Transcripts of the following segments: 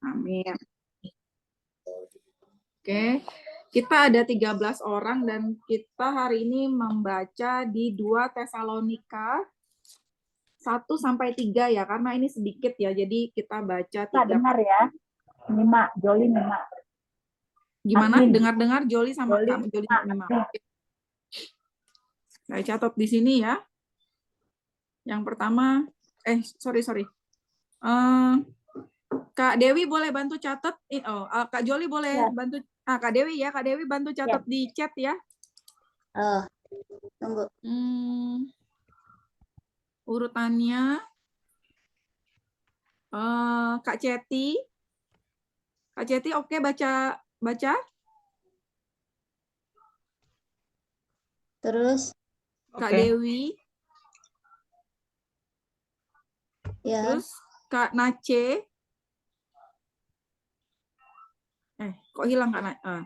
Amin. Oke, kita ada 13 orang dan kita hari ini membaca di 2 Tesalonika 1-3 ya, karena ini sedikit ya, jadi kita baca 3. Dengar ya, Mima, Joli Mima. Gimana? Admin. Dengar-dengar Joli sama Joli, Kak Joli sama Mima. Oke. Saya catat di sini ya. Yang pertama, sorry. Kak Dewi boleh bantu catat. Kak Joli boleh Ya. bantu. Kak Dewi ya, Kak Dewi bantu catat di chat ya. Tunggu. Urutannya Kak Ceti. Kak Ceti oke baca. Terus Kak Dewi. ya. Terus Kak Nace. Kok hilang Kak Nace?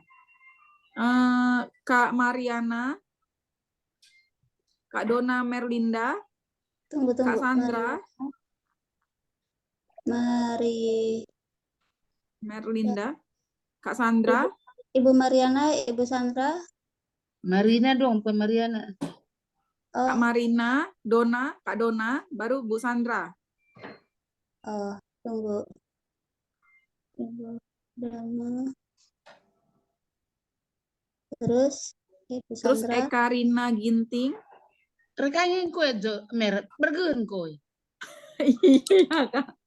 Kak Mariana. Kak Dona Merlinda. Tunggu. Kak Sandra. Merlinda. Kak Sandra. Ibu Mariana, Ibu Sandra. Marina dong, Pak Mariana. Kak Marina, Dona, Kak Dona, baru Bu Sandra. Tunggu. Ibu Dama. Terus Ibu Sandra. Terus Eka Rina Ginting. Rekannya kowe merek bergen kowe. Iya Kak.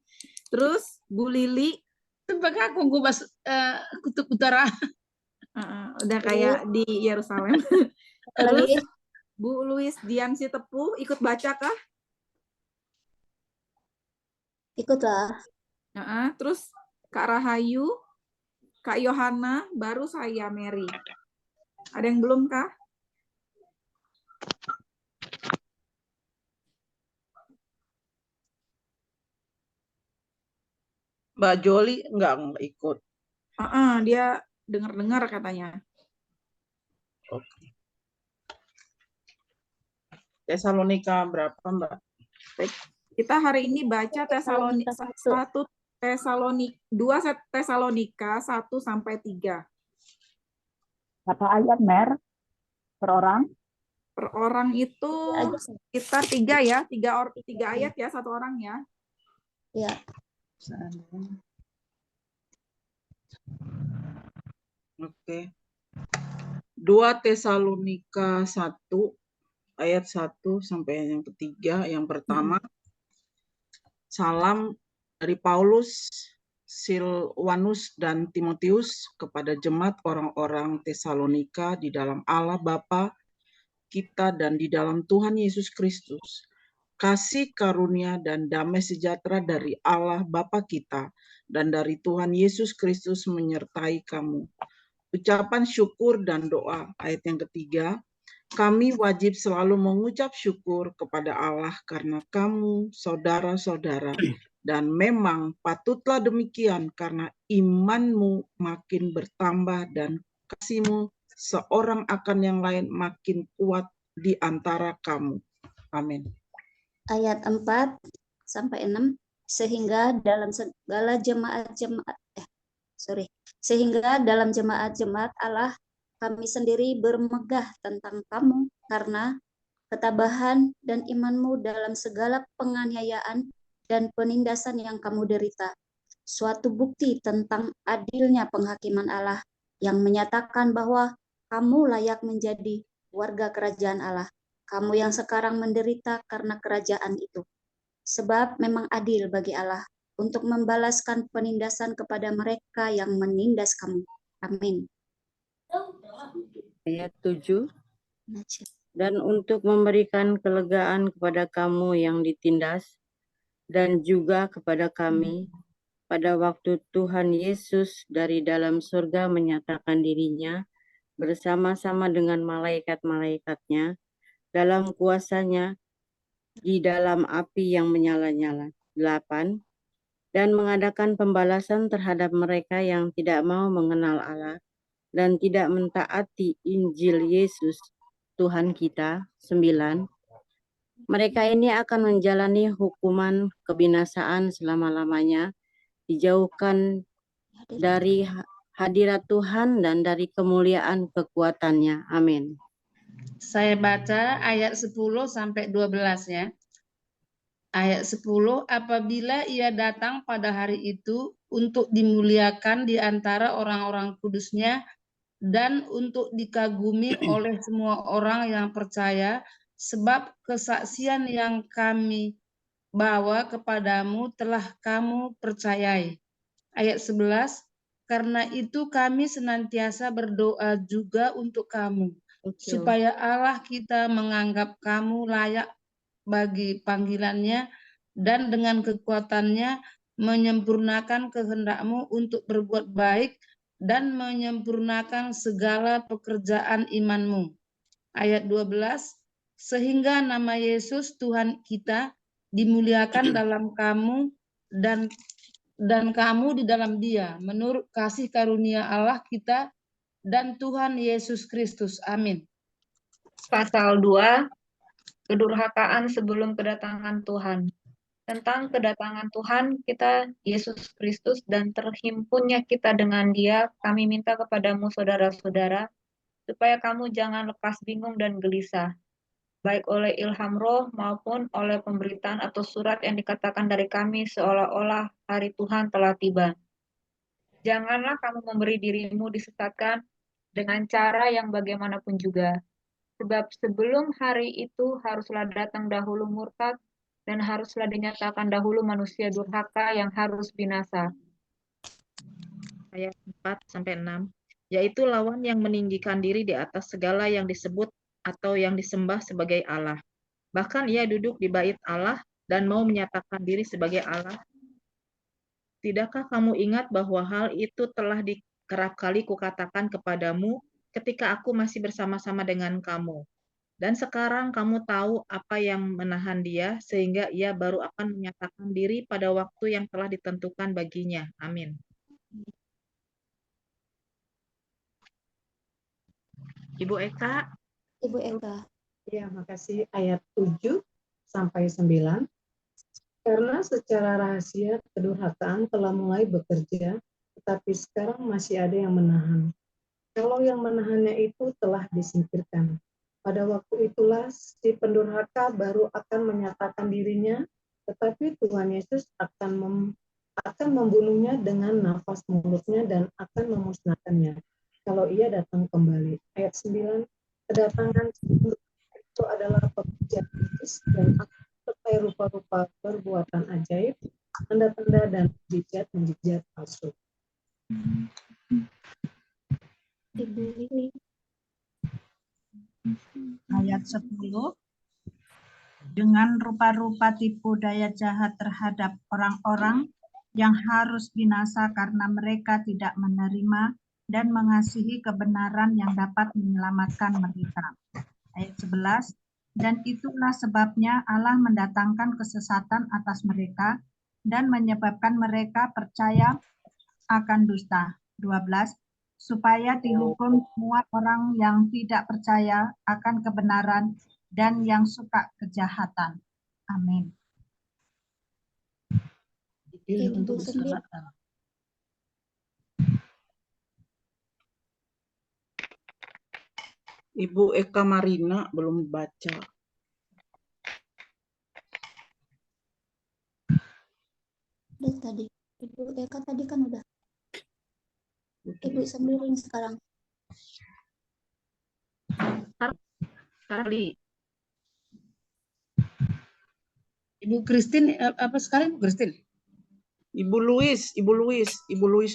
Terus Bu Lili. Tempat aku bas kutub utara. Udah kayak di Yerusalem. Terus Bu Luis Diansi Tepuh ikut baca kah? Ikutlah. Terus Kak Rahayu, Kak Yohana, baru saya Mary. Ada yang belum kah? Mbak Joli enggak ikut. Dia dengar-dengar katanya. Oke. Tesalonika berapa, Mbak? Baik. Kita hari ini baca Tesalonika 2 Tesalonika 1-3. Berapa ayat, Mer? Per orang? Per orang itu sekitar 3 ya, 3 ayat ya, 1 orang ya. Ya. Oke. 2 Tesalonika 1 ayat 1 sampai yang ketiga. Yang pertama, salam dari Paulus, Silwanus dan Timotius kepada jemaat orang-orang Tesalonika di dalam Allah Bapa kita dan di dalam Tuhan Yesus Kristus. Kasih karunia dan damai sejahtera dari Allah Bapa kita dan dari Tuhan Yesus Kristus menyertai kamu. Ucapan syukur dan doa. Ayat yang ketiga, kami wajib selalu mengucap syukur kepada Allah karena kamu, saudara-saudara, dan memang patutlah demikian karena imanmu makin bertambah dan kasihmu seorang akan yang lain makin kuat di antara kamu. Amin. Ayat 4-6, sehingga dalam jemaat Allah kami sendiri bermegah tentang kamu karena ketabahan dan imanmu dalam segala penganiayaan dan penindasan yang kamu derita. Suatu bukti tentang adilnya penghakiman Allah yang menyatakan bahwa kamu layak menjadi warga kerajaan Allah. Kamu yang sekarang menderita karena kerajaan itu. Sebab memang adil bagi Allah untuk membalaskan penindasan kepada mereka yang menindas kamu. Amin. Ayat 7. Dan untuk memberikan kelegaan kepada kamu yang ditindas, dan juga kepada kami, pada waktu Tuhan Yesus dari dalam surga menyatakan dirinya bersama-sama dengan malaikat-malaikatnya dalam kuasanya di dalam api yang menyala-nyala. 8. Dan mengadakan pembalasan terhadap mereka yang tidak mau mengenal Allah dan tidak mentaati Injil Yesus Tuhan kita. 9. Mereka ini akan menjalani hukuman kebinasaan selama-lamanya, dijauhkan dari hadirat Tuhan dan dari kemuliaan kekuatannya. Amin. Saya baca ayat 10 sampai 12 ya. Ayat 10, apabila ia datang pada hari itu untuk dimuliakan di antara orang-orang kudusnya dan untuk dikagumi oleh semua orang yang percaya, sebab kesaksian yang kami bawa kepadamu telah kamu percayai. Ayat 11, karena itu kami senantiasa berdoa juga untuk kamu, supaya Allah kita menganggap kamu layak bagi panggilannya dan dengan kekuatannya menyempurnakan kehendakmu untuk berbuat baik dan menyempurnakan segala pekerjaan imanmu. Ayat 12, sehingga nama Yesus Tuhan kita dimuliakan dalam kamu dan kamu di dalam Dia, menurut kasih karunia Allah kita dan Tuhan Yesus Kristus. Amin. Pasal 2, kedurhakaan sebelum kedatangan Tuhan. Tentang kedatangan Tuhan kita, Yesus Kristus, dan terhimpunnya kita dengan Dia, kami minta kepadamu saudara-saudara, supaya kamu jangan lekas bingung dan gelisah, baik oleh ilham roh maupun oleh pemberitaan atau surat yang dikatakan dari kami seolah-olah hari Tuhan telah tiba. Janganlah kamu memberi dirimu disesatkan dengan cara yang bagaimanapun juga. Sebab sebelum hari itu haruslah datang dahulu murtad dan haruslah dinyatakan dahulu manusia durhaka yang harus binasa. Ayat 4-6, yaitu lawan yang meninggikan diri di atas segala yang disebut atau yang disembah sebagai Allah. Bahkan ia duduk di bait Allah dan mau menyatakan diri sebagai Allah. Tidakkah kamu ingat bahwa hal itu telah kerap kali kukatakan kepadamu ketika aku masih bersama-sama dengan kamu? Dan sekarang kamu tahu apa yang menahan dia, sehingga ia baru akan menyatakan diri pada waktu yang telah ditentukan baginya. Amin. Ibu Eka. Ibu Eka. Ya, makasih. Ayat 7-9. Karena secara rahasia kedurhakaan telah mulai bekerja, tetapi sekarang masih ada yang menahan. Kalau yang menahannya itu telah disingkirkan, pada waktu itulah si pendurhaka baru akan menyatakan dirinya, tetapi Tuhan Yesus akan membunuhnya dengan nafas mulutnya dan akan memusnahkannya kalau ia datang kembali. Ayat 9, kedatangan itu adalah pekerjaan Yesus dan akan sertai rupa-rupa perbuatan ajaib, tanda-tanda dan mujizat palsu. Ibu Lili. Ayat 10, dengan rupa-rupa tipu daya jahat terhadap orang-orang yang harus binasa karena mereka tidak menerima dan mengasihi kebenaran yang dapat menyelamatkan mereka. Ayat 11, dan itulah sebabnya Allah mendatangkan kesesatan atas mereka dan menyebabkan mereka percaya akan dusta. 12, supaya dihukum semua orang yang tidak percaya akan kebenaran dan yang suka kejahatan. Amin. Dipilih untuk diselamatkan. Ibu Eka Marina belum baca. Udah tadi. Ibu Eka tadi kan udah. Ibu Sembiring sekarang. Kali. Ibu Christine, apa sekarang Ibu Christine? Ibu Louis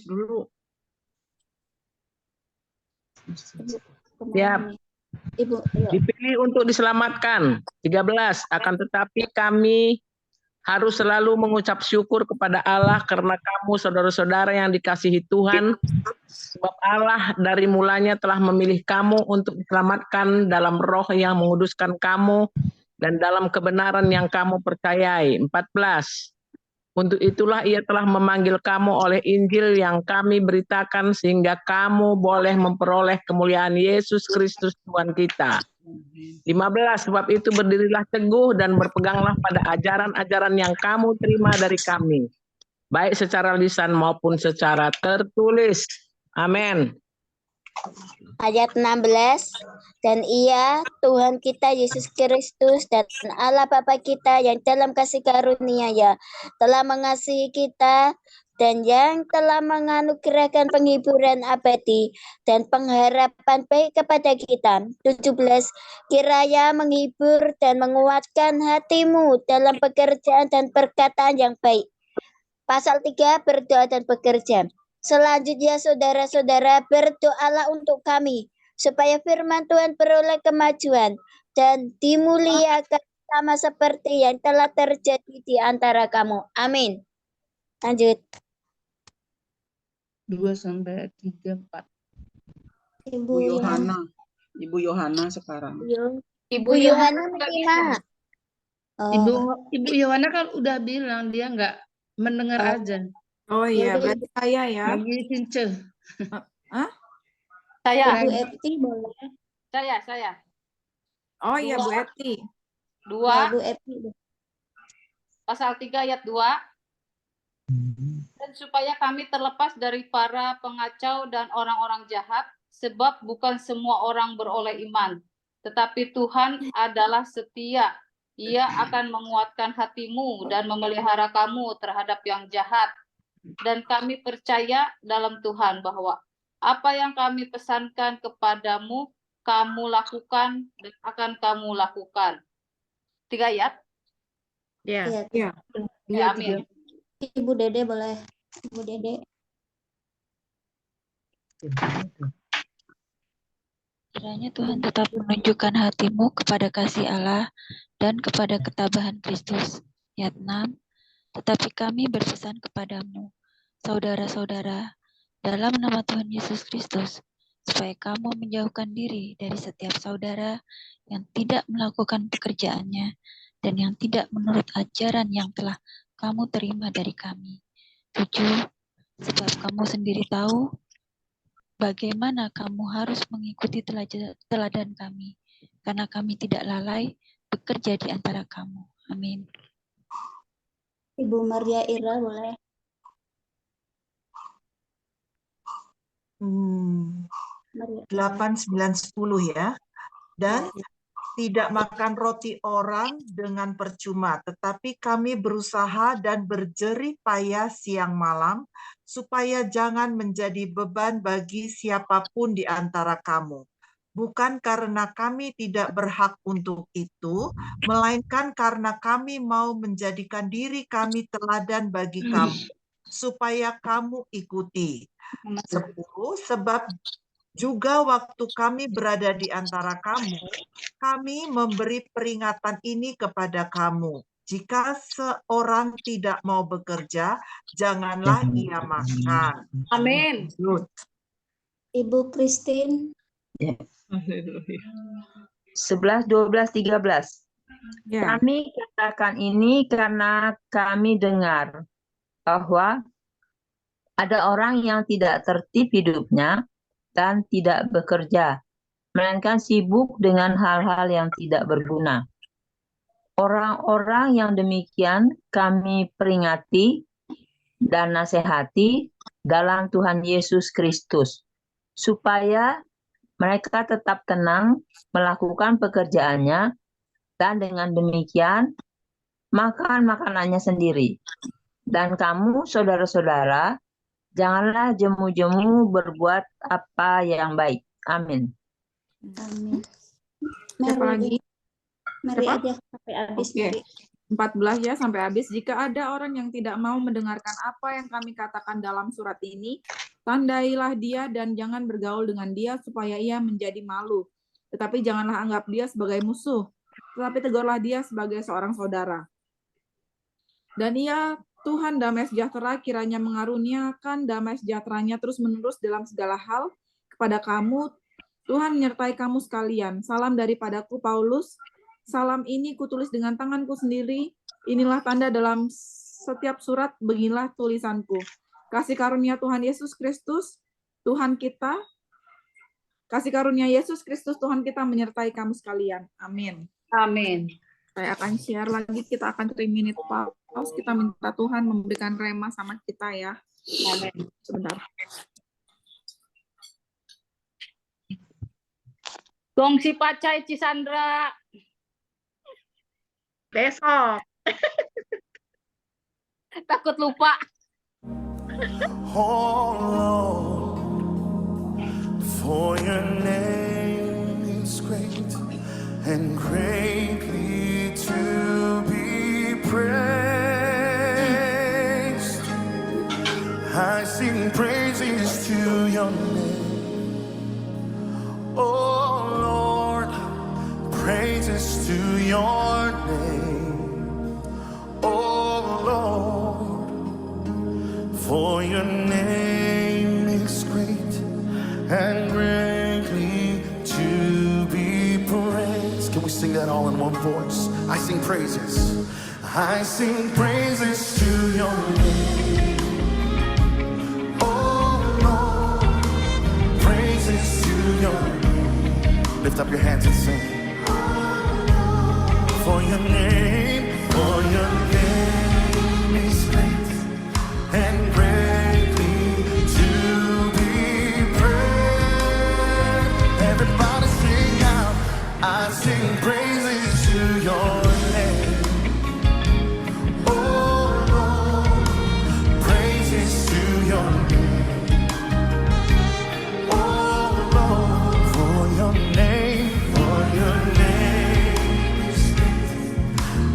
dulu. Siap. Ibu, dipilih untuk diselamatkan. 13, akan tetapi kami harus selalu mengucap syukur kepada Allah karena kamu saudara-saudara yang dikasihi Tuhan, sebab Allah dari mulanya telah memilih kamu untuk diselamatkan dalam roh yang menguduskan kamu dan dalam kebenaran yang kamu percayai. 14, untuk itulah ia telah memanggil kamu oleh Injil yang kami beritakan sehingga kamu boleh memperoleh kemuliaan Yesus Kristus Tuhan kita. 15, sebab itu berdirilah teguh dan berpeganglah pada ajaran-ajaran yang kamu terima dari kami. baik secara lisan maupun secara tertulis. Amin. Ayat 16, dan Ia, Tuhan kita Yesus Kristus dan Allah Bapa kita yang dalam kasih karunia-Nya telah mengasihi kita dan yang telah menganugerahkan penghiburan abadi dan pengharapan baik kepada kita. 17, kiranya menghibur dan menguatkan hatimu dalam pekerjaan dan perkataan yang baik. Pasal 3, berdoa dan bekerja. Selanjutnya saudara-saudara, berdoalah untuk kami supaya firman Tuhan beroleh kemajuan dan dimuliakan sama seperti yang telah terjadi di antara kamu. Amin. Lanjut. 2 sampai 3, 4. Ibu Yohana sekarang. Ibu Yohana menerima. Ibu Yohana kan udah bilang dia nggak mendengar aja. Oh iya, berarti saya ya. Lagi cince. Saya. Bu Epti boleh. Saya. Oh iya, Bu Eti. 2, Bu Epti. pasal 3 ayat 2. Dan supaya kami terlepas dari para pengacau dan orang-orang jahat, sebab bukan semua orang beroleh iman. Tetapi Tuhan adalah setia. Ia akan menguatkan hatimu dan memelihara kamu terhadap yang jahat. Dan kami percaya dalam Tuhan bahwa apa yang kami pesankan kepadamu, kamu lakukan dan akan kamu lakukan. 3 ayat? Ya. Iya. Ya, amin. Ibu Dede boleh. Ibu Dede. Kiranya Tuhan tetap menunjukkan hatimu kepada kasih Allah dan kepada ketabahan Kristus. Ayat 6. Tetapi kami berpesan kepadamu, saudara-saudara, dalam nama Tuhan Yesus Kristus, supaya kamu menjauhkan diri dari setiap saudara yang tidak melakukan pekerjaannya dan yang tidak menurut ajaran yang telah kamu terima dari kami. 7. Sebab kamu sendiri tahu bagaimana kamu harus mengikuti teladan kami, karena kami tidak lalai bekerja di antara kamu. Amin. Ibu Maria Ira boleh. 8, 9, 10 ya. Dan tidak makan roti orang dengan percuma, tetapi kami berusaha dan berjerih payah siang malam, supaya jangan menjadi beban bagi siapapun di antara kamu. Bukan karena kami tidak berhak untuk itu, melainkan karena kami mau menjadikan diri kami teladan bagi kamu, supaya kamu ikuti. 10, sebab juga waktu kami berada di antara kamu, kami memberi peringatan ini kepada kamu. Jika seorang tidak mau bekerja, janganlah ia makan. Amin. Ibu Christine. 11, 12, 13. Ya. Kami katakan ini karena kami dengar bahwa ada orang yang tidak tertib hidupnya dan tidak bekerja, melainkan sibuk dengan hal-hal yang tidak berguna. Orang-orang yang demikian kami peringati dan nasihati dalam Tuhan Yesus Kristus, supaya mereka tetap tenang melakukan pekerjaannya, dan dengan demikian makan makanannya sendiri. Dan kamu, saudara-saudara, janganlah jemu-jemu berbuat apa yang baik. Amin. Amin. Siapa lagi? Mari Siapa? aja sampai habis. Oke. 14 ya sampai habis. Jika ada orang yang tidak mau mendengarkan apa yang kami katakan dalam surat ini, tandailah dia dan jangan bergaul dengan dia supaya ia menjadi malu. Tetapi janganlah anggap dia sebagai musuh, tetapi tegurlah dia sebagai seorang saudara. Dan ia, Tuhan damai sejahtera, kiranya mengaruniakan damai sejahteranya terus-menerus dalam segala hal kepada kamu. Tuhan menyertai kamu sekalian. Salam daripadaku, Paulus. Salam ini kutulis dengan tanganku sendiri. Inilah tanda dalam setiap surat, beginilah tulisanku. Kasih karunia Tuhan Yesus Kristus, Tuhan kita, kasih karunia Yesus Kristus Tuhan kita menyertai kamu sekalian. Amin. Amin. Saya akan share lagi, kita akan 3 minute Terus kita minta Tuhan memberikan rema sama kita ya. Amin. Sebentar. Gongsi Pacai Cisandra. Besok. Takut lupa. Oh Lord, for your name is great and greatly to be praised. I sing praises to your name. Oh Lord, praises to your name. Oh Lord, for your name is great and greatly to be praised. Can we sing that all in one voice? I sing praises. I sing praises to your name. Oh Lord, praises to your name. Lift up your hands and sing. For your name is great and greatly to be praised. Everybody sing out. I sing praises to your name. Oh Lord, praises to your name. Oh Lord, for your name is great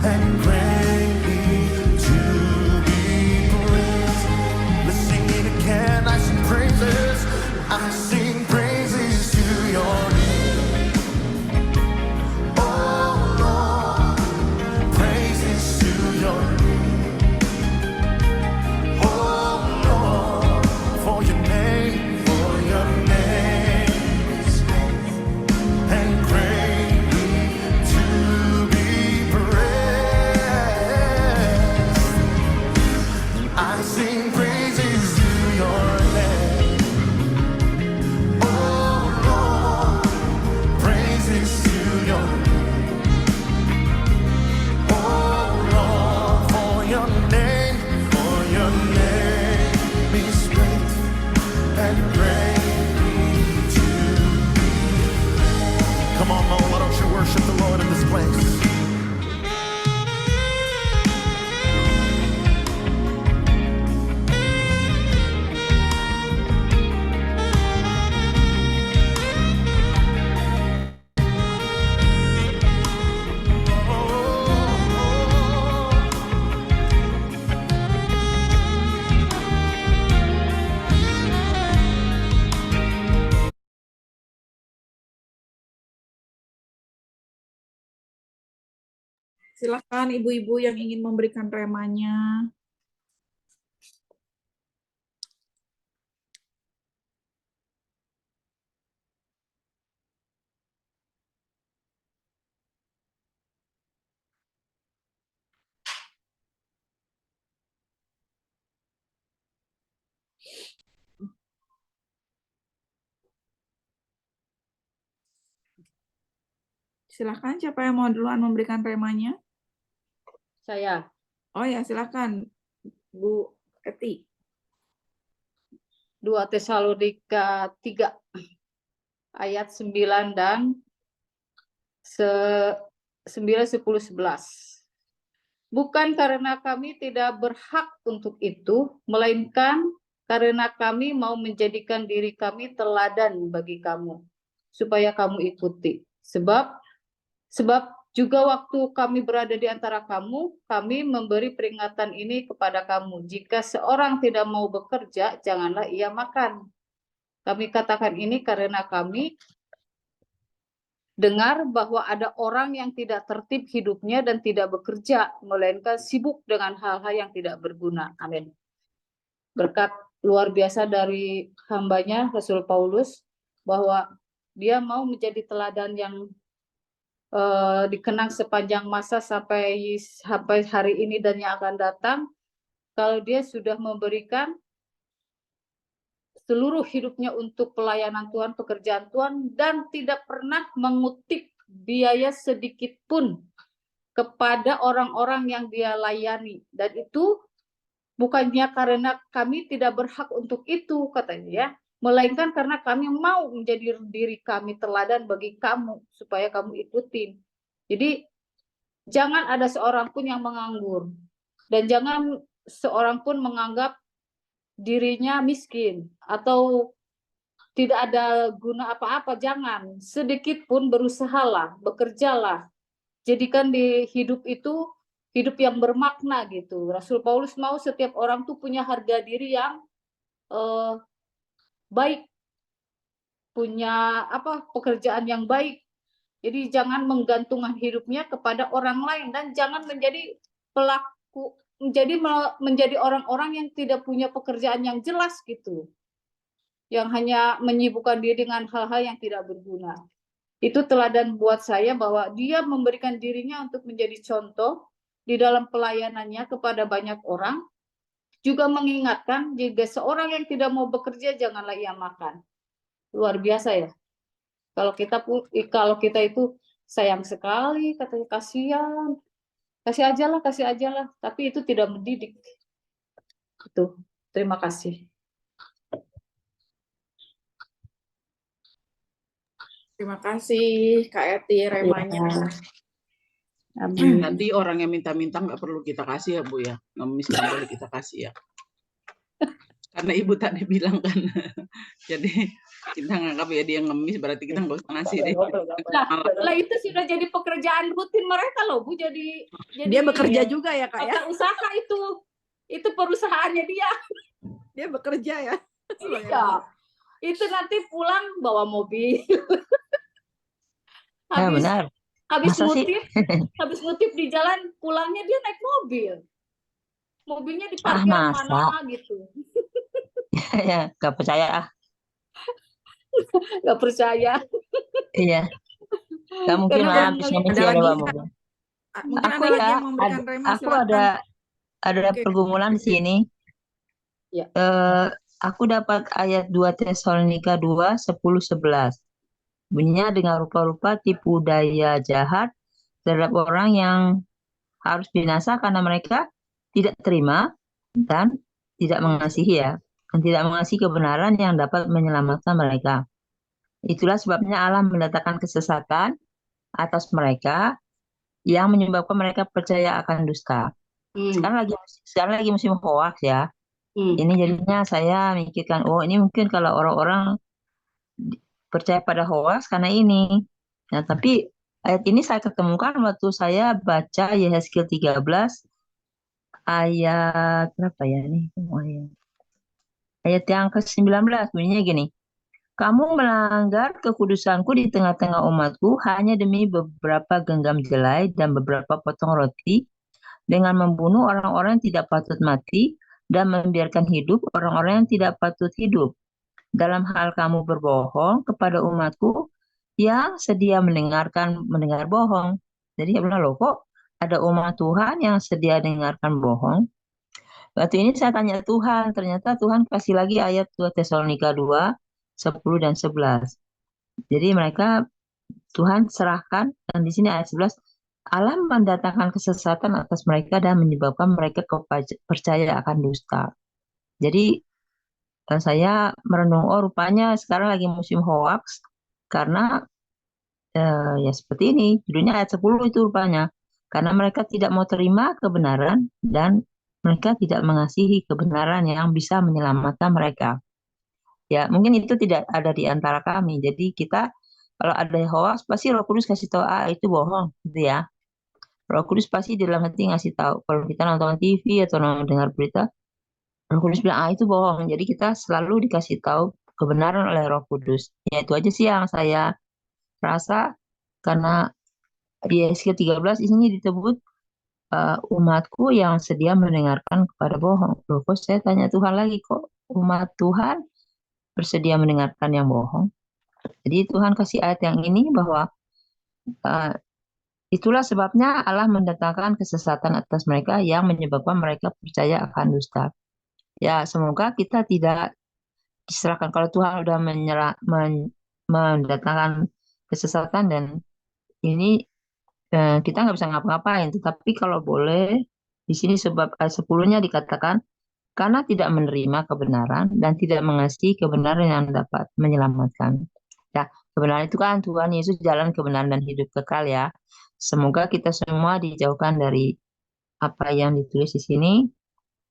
and greatly to be praised. Let's sing it again. I sing praises. I sing praises to your name. Oh Lord, praises to your name. Oh Lord, for your name is great and greatly to be praised. I sing praises to your name. Oh Lord, praises to your name. Oh Lord, for your name is great and greatly to be. Come on, Lord, why don't you worship the Lord in this place? Silakan ibu-ibu yang ingin memberikan remanya. Silakan, siapa yang mau duluan memberikan remanya? Saya. Oh ya, silakan, Bu Eti. 2 Tesalonika 3 ayat 9 dan 9, 10, 11. Bukan karena kami tidak berhak untuk itu, melainkan karena kami mau menjadikan diri kami teladan bagi kamu, supaya kamu ikuti. Sebab juga waktu kami berada di antara kamu, kami memberi peringatan ini kepada kamu. Jika seorang tidak mau bekerja, janganlah ia makan. Kami katakan ini karena kami dengar bahwa ada orang yang tidak tertib hidupnya dan tidak bekerja, melainkan sibuk dengan hal-hal yang tidak berguna. Amin. Berkat luar biasa dari hambanya, Rasul Paulus, bahwa dia mau menjadi teladan yang dikenang sepanjang masa sampai hari ini dan yang akan datang, kalau dia sudah memberikan seluruh hidupnya untuk pelayanan Tuhan, pekerjaan Tuhan, dan tidak pernah mengutip biaya sedikit pun kepada orang-orang yang dia layani. Dan itu bukannya karena kami tidak berhak untuk itu, katanya ya, melainkan karena kami mau menjadi diri kami teladan bagi kamu, supaya kamu ikutin. Jadi, jangan ada seorang pun yang menganggur. Dan jangan seorang pun menganggap dirinya miskin atau tidak ada guna apa-apa. Jangan. Sedikit pun berusahalah, bekerjalah. Jadikan di hidup itu hidup yang bermakna gitu. Rasul Paulus mau setiap orang tuh punya harga diri yang baik, punya pekerjaan yang baik. Jadi jangan menggantungkan hidupnya kepada orang lain dan jangan menjadi pelaku, menjadi orang-orang yang tidak punya pekerjaan yang jelas gitu, yang hanya menyibukkan diri dengan hal-hal yang tidak berguna. Itu teladan buat saya bahwa dia memberikan dirinya untuk menjadi contoh di dalam pelayanannya kepada banyak orang, juga mengingatkan jika seorang yang tidak mau bekerja janganlah ia makan. Luar biasa ya. Kalau kita itu sayang sekali, katanya kasihan, kasih aja lah, tapi itu tidak mendidik. Itu. Terima kasih. Terima kasih Kak Eti remanya. Nanti orang yang minta-minta nggak perlu kita kasih ya Bu ya, ngemis nggak boleh kita kasih ya. Karena Ibu tadi bilang kan, jadi kita nganggap ya dia ngemis berarti kita nggak usah ngasih deh. Lah itu sudah jadi pekerjaan rutin mereka loh Bu, jadi Dia bekerja juga ya Kak ya? Usaha itu perusahaannya dia. Dia bekerja ya? Iya. Itu nanti pulang bawa mobil. Ya benar. Habis Masa sih? habis ngutip di jalan, pulangnya dia naik mobil. Mobilnya diparkir masa? mana gitu. Ya, gak percaya ah. Gak percaya. Iya. Gak mungkin lah habis ngemis ya bawa mobil. Mungkin Aku ada lagi ya, yang mau memberikan rema, aku silakan. ada pergumulan di sini. Ya. Aku dapat ayat 2 Tesalonika 2, 10-11. Bunyinya dengan rupa-rupa tipu daya jahat terhadap orang yang harus binasa karena mereka tidak terima dan tidak mengasihi ya. Dan tidak mengasihi kebenaran yang dapat menyelamatkan mereka. Itulah sebabnya Allah mendatangkan kesesatan atas mereka yang menyebabkan mereka percaya akan dusta. Sekarang lagi musim hoax ya. Ini jadinya saya mikirkan, oh ini mungkin kalau orang-orang percaya pada hoax karena ini. Nah, tapi ayat ini saya ketemukan waktu saya baca Yehezkiel 13 ayat berapa ya nih? Ayat yang ke-19 bunyinya gini. Kamu melanggar kekudusanku di tengah-tengah umatku hanya demi beberapa genggam jelai dan beberapa potong roti dengan membunuh orang-orang yang tidak patut mati dan membiarkan hidup orang-orang yang tidak patut hidup. Dalam hal kamu berbohong kepada umatku yang sedia mendengar bohong. Jadi bilang loh kok ada umat Tuhan yang sedia dengarkan bohong. Waktu ini saya tanya Tuhan, ternyata Tuhan kasih lagi ayat 2 Tesalonika 2, 10 dan 11. Jadi mereka Tuhan serahkan, dan di sini ayat 11, Allah mendatangkan kesesatan atas mereka dan menyebabkan mereka percaya akan dusta. Jadi saya merenung, oh rupanya sekarang lagi musim hoax, karena ya seperti ini, judulnya ayat 10 itu rupanya. Karena mereka tidak mau terima kebenaran dan mereka tidak mengasihi kebenaran yang bisa menyelamatkan mereka. Ya mungkin itu tidak ada di antara kami, jadi kita kalau ada hoax pasti Roh Kudus kasih tahu, itu bohong gitu ya. Roh Kudus pasti di dalam hati ngasih tahu. Kalau kita nonton TV atau dengar berita, Roh Kudus bilang, itu bohong. Jadi kita selalu dikasih tahu kebenaran oleh Roh Kudus. Ya itu aja sih yang saya rasa, karena di Yehezkiel 13 di sini disebut umatku yang sedia mendengarkan kepada bohong. Loh, kok saya tanya Tuhan lagi, kok umat Tuhan bersedia mendengarkan yang bohong? Jadi Tuhan kasih ayat yang ini bahwa itulah sebabnya Allah mendatangkan kesesatan atas mereka yang menyebabkan mereka percaya akan dusta. Ya, semoga kita tidak diserahkan. Kalau Tuhan sudah mendatangkan kesesatan dan ini kita nggak bisa ngapa-ngapain. Tetapi kalau boleh, di sini sebab ayat 10-nya dikatakan, karena tidak menerima kebenaran dan tidak mengasihi kebenaran yang dapat menyelamatkan. Ya, kebenaran itu kan Tuhan Yesus jalan kebenaran dan hidup kekal ya. Semoga kita semua dijauhkan dari apa yang ditulis di sini,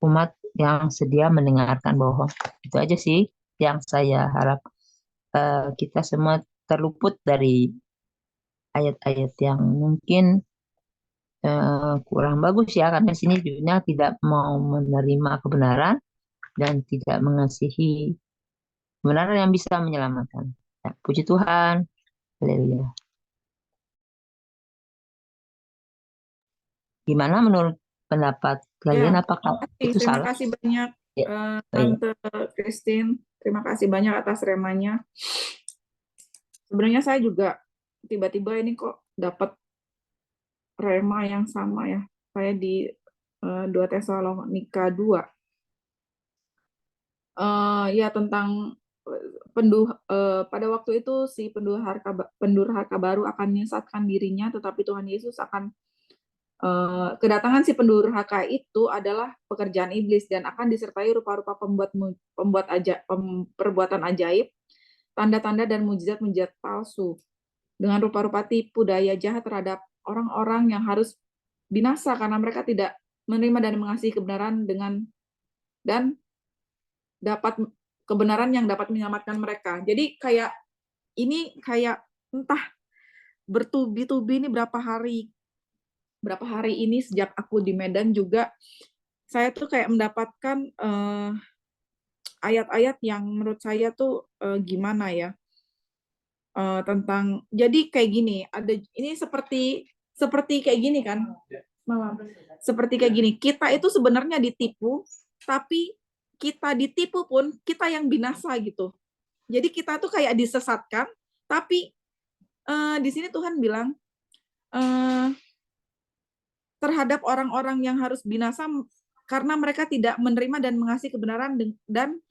umat yang sedia mendengarkan bohong. Itu aja sih yang saya harap, kita semua terluput dari ayat-ayat yang mungkin kurang bagus ya, karena di sini judulnya tidak mau menerima kebenaran dan tidak mengasihi kebenaran yang bisa menyelamatkan. Ya, puji Tuhan. Haleluya. Gimana menurut pendapat kalian? Ya, Apakah itu terima salah? kasih banyak Ya, Tante Christine. Terima kasih banyak atas remanya. Sebenarnya saya juga tiba-tiba ini kok dapat rema yang sama ya. Saya di 2 Tesalonika 2. Ya tentang pada waktu itu si pendurhaka baru akan menyesatkan dirinya, tetapi Tuhan Yesus akan kedatangan si pendurhaka itu adalah pekerjaan iblis dan akan disertai rupa-rupa perbuatan ajaib, tanda-tanda dan mujizat-mujizat palsu dengan rupa-rupa tipu daya jahat terhadap orang-orang yang harus binasa karena mereka tidak menerima dan mengasihi kebenaran dan dapat kebenaran yang dapat menyelamatkan mereka. Jadi kayak entah bertubi-tubi ini berapa hari ini sejak aku di Medan juga saya tuh kayak mendapatkan ayat-ayat yang menurut saya tuh gimana ya, tentang jadi kayak gini, ada ini seperti kayak gini kan, seperti kayak gini, kita itu sebenarnya ditipu, tapi kita ditipu pun kita yang binasa gitu. Jadi kita tuh kayak disesatkan, tapi di sini Tuhan bilang terhadap orang-orang yang harus binasa karena mereka tidak menerima dan mengasihi kebenaran dan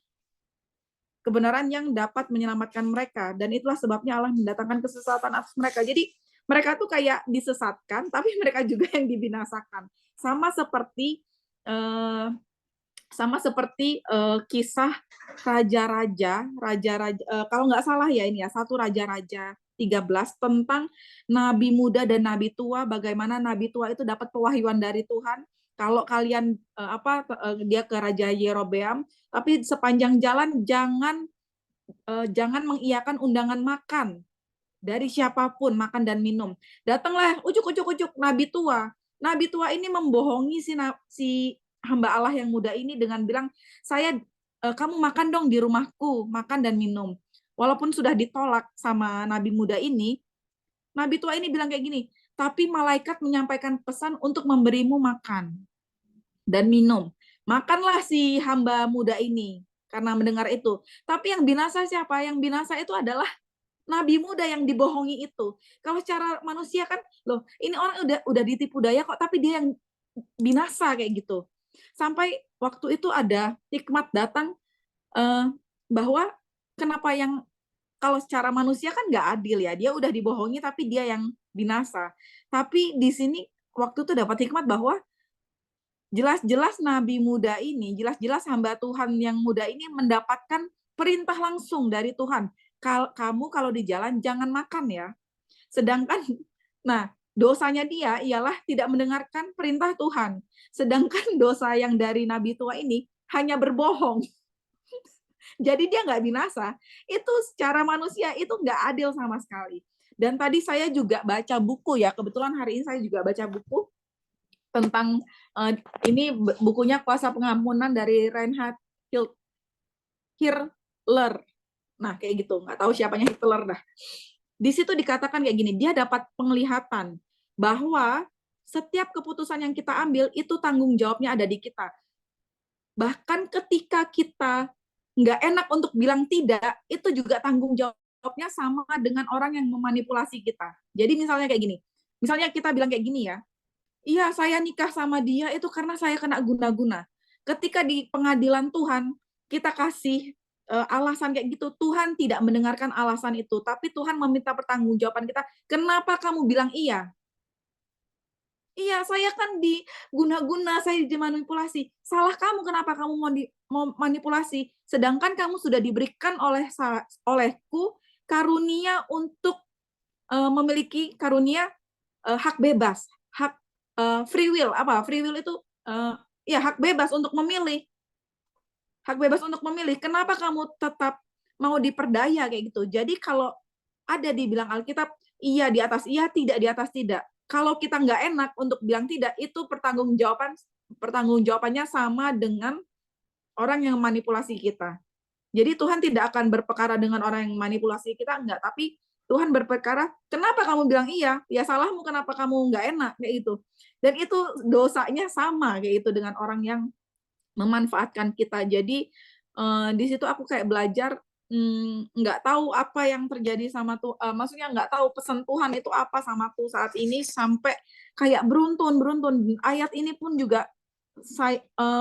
kebenaran yang dapat menyelamatkan mereka, dan itulah sebabnya Allah mendatangkan kesesatan atas mereka. Jadi mereka tuh kayak disesatkan, tapi mereka juga yang dibinasakan. Sama seperti kisah raja-raja, kalau nggak salah ya ini ya, 1 Raja-Raja 13 tentang nabi muda dan nabi tua, bagaimana nabi tua itu dapat pewahyuan dari Tuhan. Kalau kalian dia ke Raja Yerobeam, tapi sepanjang jalan jangan mengiyakan undangan makan dari siapapun, makan dan minum. Datanglah ujuk-ujuk nabi tua. Nabi tua ini membohongi si hamba Allah yang muda ini dengan bilang, kamu makan dong di rumahku, makan dan minum. Walaupun sudah ditolak sama nabi muda ini, nabi tua ini bilang kayak gini, tapi malaikat menyampaikan pesan untuk memberimu makan dan minum. Makanlah si hamba muda ini karena mendengar itu. Tapi yang binasa siapa? Yang binasa itu adalah nabi muda yang dibohongi itu. Kalau secara manusia kan, loh, ini orang udah ditipu daya kok, tapi dia yang binasa kayak gitu. Sampai waktu itu ada hikmat datang bahwa kenapa yang kalau secara manusia kan nggak adil ya, dia udah dibohongi tapi dia yang binasa. Tapi di sini waktu itu dapat hikmat bahwa jelas-jelas nabi muda ini, jelas-jelas hamba Tuhan yang muda ini mendapatkan perintah langsung dari Tuhan. Kamu kalau di jalan jangan makan ya. Sedangkan, nah dosanya dia ialah tidak mendengarkan perintah Tuhan. Sedangkan dosa yang dari nabi tua ini hanya berbohong. Jadi dia nggak binasa. Itu secara manusia itu nggak adil sama sekali. Dan tadi saya juga baca buku ya, kebetulan hari ini saya juga baca buku tentang ini bukunya Kuasa Pengampunan dari Reinhard Hitler. Nah kayak gitu, nggak tahu siapanya Hitler dah. Di situ dikatakan kayak gini, dia dapat penglihatan bahwa setiap keputusan yang kita ambil itu tanggung jawabnya ada di kita. Bahkan ketika kita nggak enak untuk bilang tidak, itu juga tanggung jawabnya sama dengan orang yang memanipulasi kita. Jadi misalnya kayak gini, misalnya kita bilang kayak gini ya, iya saya nikah sama dia itu karena saya kena guna-guna. Ketika di pengadilan Tuhan, kita kasih alasan kayak gitu, Tuhan tidak mendengarkan alasan itu, tapi Tuhan meminta pertanggungjawaban kita, kenapa kamu bilang iya? Iya, saya kan diguna-guna, saya dimanipulasi. Salah kamu, kenapa kamu mau manipulasi? Sedangkan kamu sudah diberikan olehku karunia untuk memiliki karunia hak bebas, hak free will. Apa? Free will itu ya hak bebas untuk memilih. Hak bebas untuk memilih. Kenapa kamu tetap mau diperdaya kayak gitu? Jadi kalau ada dibilang Alkitab, iya di atas iya, tidak di atas tidak. Kalau kita nggak enak untuk bilang tidak, itu pertanggungjawabannya sama dengan orang yang manipulasi kita. Jadi Tuhan tidak akan berperkara dengan orang yang manipulasi kita, enggak. Tapi Tuhan berperkara, kenapa kamu bilang iya? Ya salahmu, kenapa kamu nggak enak? Kayak itu. Dan itu dosanya sama kayak itu dengan orang yang memanfaatkan kita. Jadi di situ aku kayak belajar nggak tahu apa yang terjadi sama maksudnya nggak tahu pesan Tuhan itu apa sama aku saat ini sampai kayak beruntun. Ayat ini pun juga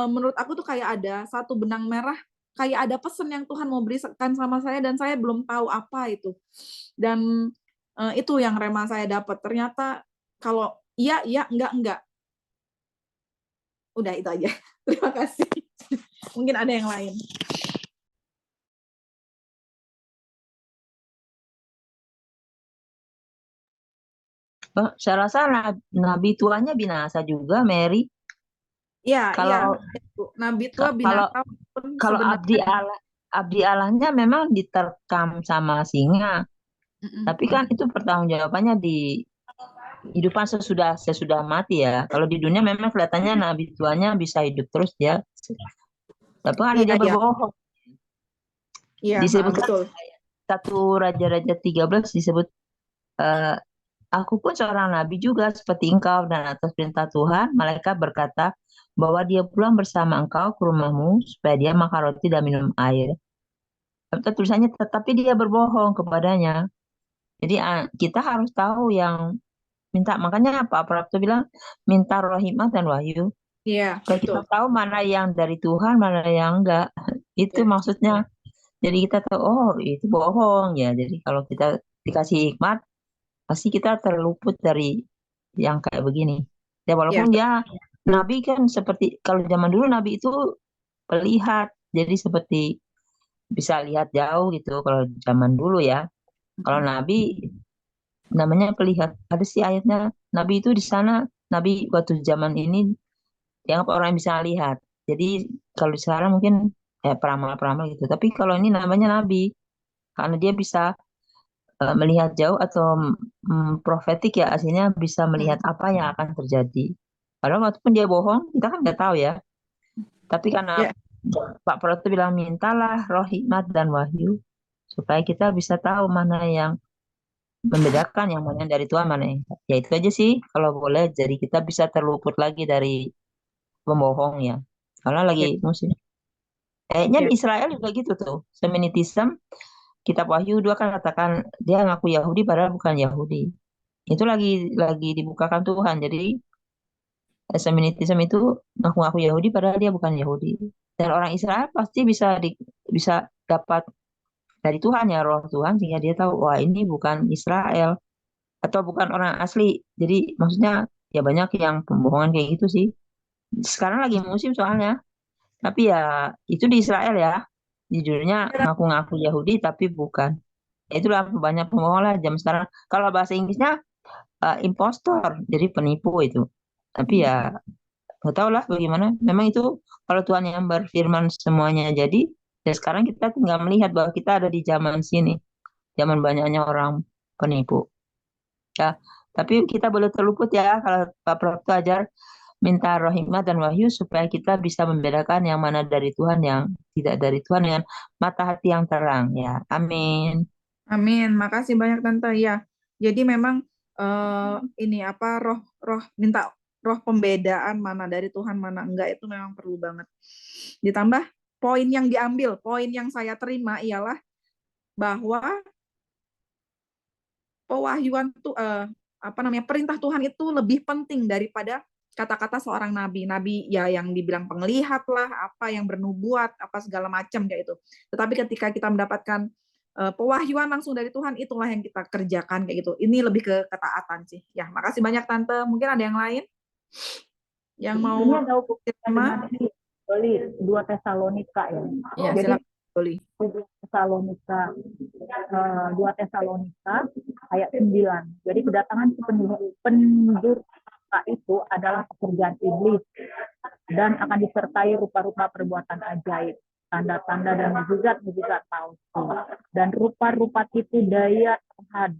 menurut aku tuh kayak ada satu benang merah, kayak ada pesan yang Tuhan mau berikan sama saya dan saya belum tahu apa itu. Dan itu yang rema saya dapat. Ternyata kalau iya, enggak. Udah itu aja. Terima kasih. Mungkin ada yang lain. Saya rasa nabi tuanya binasa juga, Mary. Iya, Kalau nabi tua binasa pun kalau sebenarnya abdi Allahnya memang diterkam sama singa. Tapi kan itu pertanggungjawabannya di kehidupan sesudah mati ya. Kalau di dunia memang kelihatannya nabi tuanya bisa hidup terus ya. Tapi kan dia berbohong. Iya, Disebutkan betul. 1 Raja-Raja 13 disebut aku pun seorang nabi juga seperti engkau, dan atas perintah Tuhan malaikat berkata bahwa dia pulang bersama engkau ke rumahmu supaya dia makan roti dan minum air. Tulisannya tetapi dia berbohong kepadanya. Jadi kita harus tahu yang minta, makanya Pak Prapto bilang minta roh hikmat dan wahyu. Iya, supaya kita tahu mana yang dari Tuhan, mana yang enggak. Itu maksudnya. Jadi kita tahu, oh itu bohong ya. Jadi kalau kita dikasih hikmat, pasti kita terluput dari yang kayak begini. Ya walaupun dia nabi kan seperti, kalau zaman dulu nabi itu pelihat. Jadi seperti bisa lihat jauh gitu kalau zaman dulu ya. Kalau nabi namanya pelihat. Ada sih ayatnya, nabi itu di sana, nabi waktu zaman ini dianggap orang yang bisa lihat. Jadi kalau sekarang mungkin peramal-peramal gitu. Tapi kalau ini namanya nabi, karena dia bisa melihat jauh atau profetik ya, aslinya bisa melihat apa yang akan terjadi. Padahal walaupun dia bohong, kita kan nggak tahu ya. Tapi karena Pak Prapto bilang mintalah roh hikmat dan wahyu, supaya kita bisa tahu mana yang membedakan yang mana yang dari Tuhan, mana yang enggak. Ya itu aja sih kalau boleh. Jadi kita bisa terluput lagi dari pembohong ya. Karena lagi musim. Kayaknya di Israel juga gitu tuh. Seminitism, kitab Wahyu 2 kan katakan dia ngaku Yahudi padahal bukan Yahudi. Itu lagi dibukakan Tuhan. Jadi seminitism itu ngaku Yahudi padahal dia bukan Yahudi. Dan orang Israel pasti bisa dapat dari Tuhan ya, roh Tuhan, sehingga dia tahu wah ini bukan Israel atau bukan orang asli. Jadi maksudnya ya banyak yang pembohongan kayak gitu sih. Sekarang lagi musim soalnya. Tapi ya itu di Israel ya. Judulnya ngaku-ngaku Yahudi tapi bukan. Itulah banyak pembohong lah jam sekarang. Kalau bahasa Inggrisnya impostor, jadi penipu itu. Tapi ya nggak tahu lah bagaimana. Memang itu kalau Tuhan yang berfirman semuanya jadi. Dan sekarang kita tinggal melihat bahwa kita ada di zaman sini. Zaman banyaknya orang penipu. Ya, tapi kita boleh terluput ya kalau Pak Prapto ajar minta roh hikmat dan wahyu supaya kita bisa membedakan yang mana dari Tuhan, yang tidak dari Tuhan, dengan mata hati yang terang ya. Amin. Amin. Makasih banyak Tante ya. Jadi memang ini apa minta roh pembedaan mana dari Tuhan mana enggak itu memang perlu banget. Ditambah poin yang diambil, poin yang saya terima ialah bahwa pewahyuan perintah Tuhan itu lebih penting daripada kata-kata seorang nabi. Nabi ya yang dibilang penglihat lah, apa yang bernubuat, apa segala macam kayak itu. Tetapi ketika kita mendapatkan pewahyuan langsung dari Tuhan, itulah yang kita kerjakan kayak gitu. Ini lebih ke ketaatan sih. Ya, makasih banyak Tante. Mungkin ada yang lain? Yang mau Ini ada hubungannya terima? dengan ini, Oli, 2 Tesalonika ya. Ya, Jadi silakan Oli. 2 Tesalonika ayat 9. Jadi kedatangan pendurhaka itu adalah pekerjaan iblis dan akan disertai rupa-rupa perbuatan ajaib, tanda-tanda dan mukjizat palsu, dan rupa-rupa tipu daya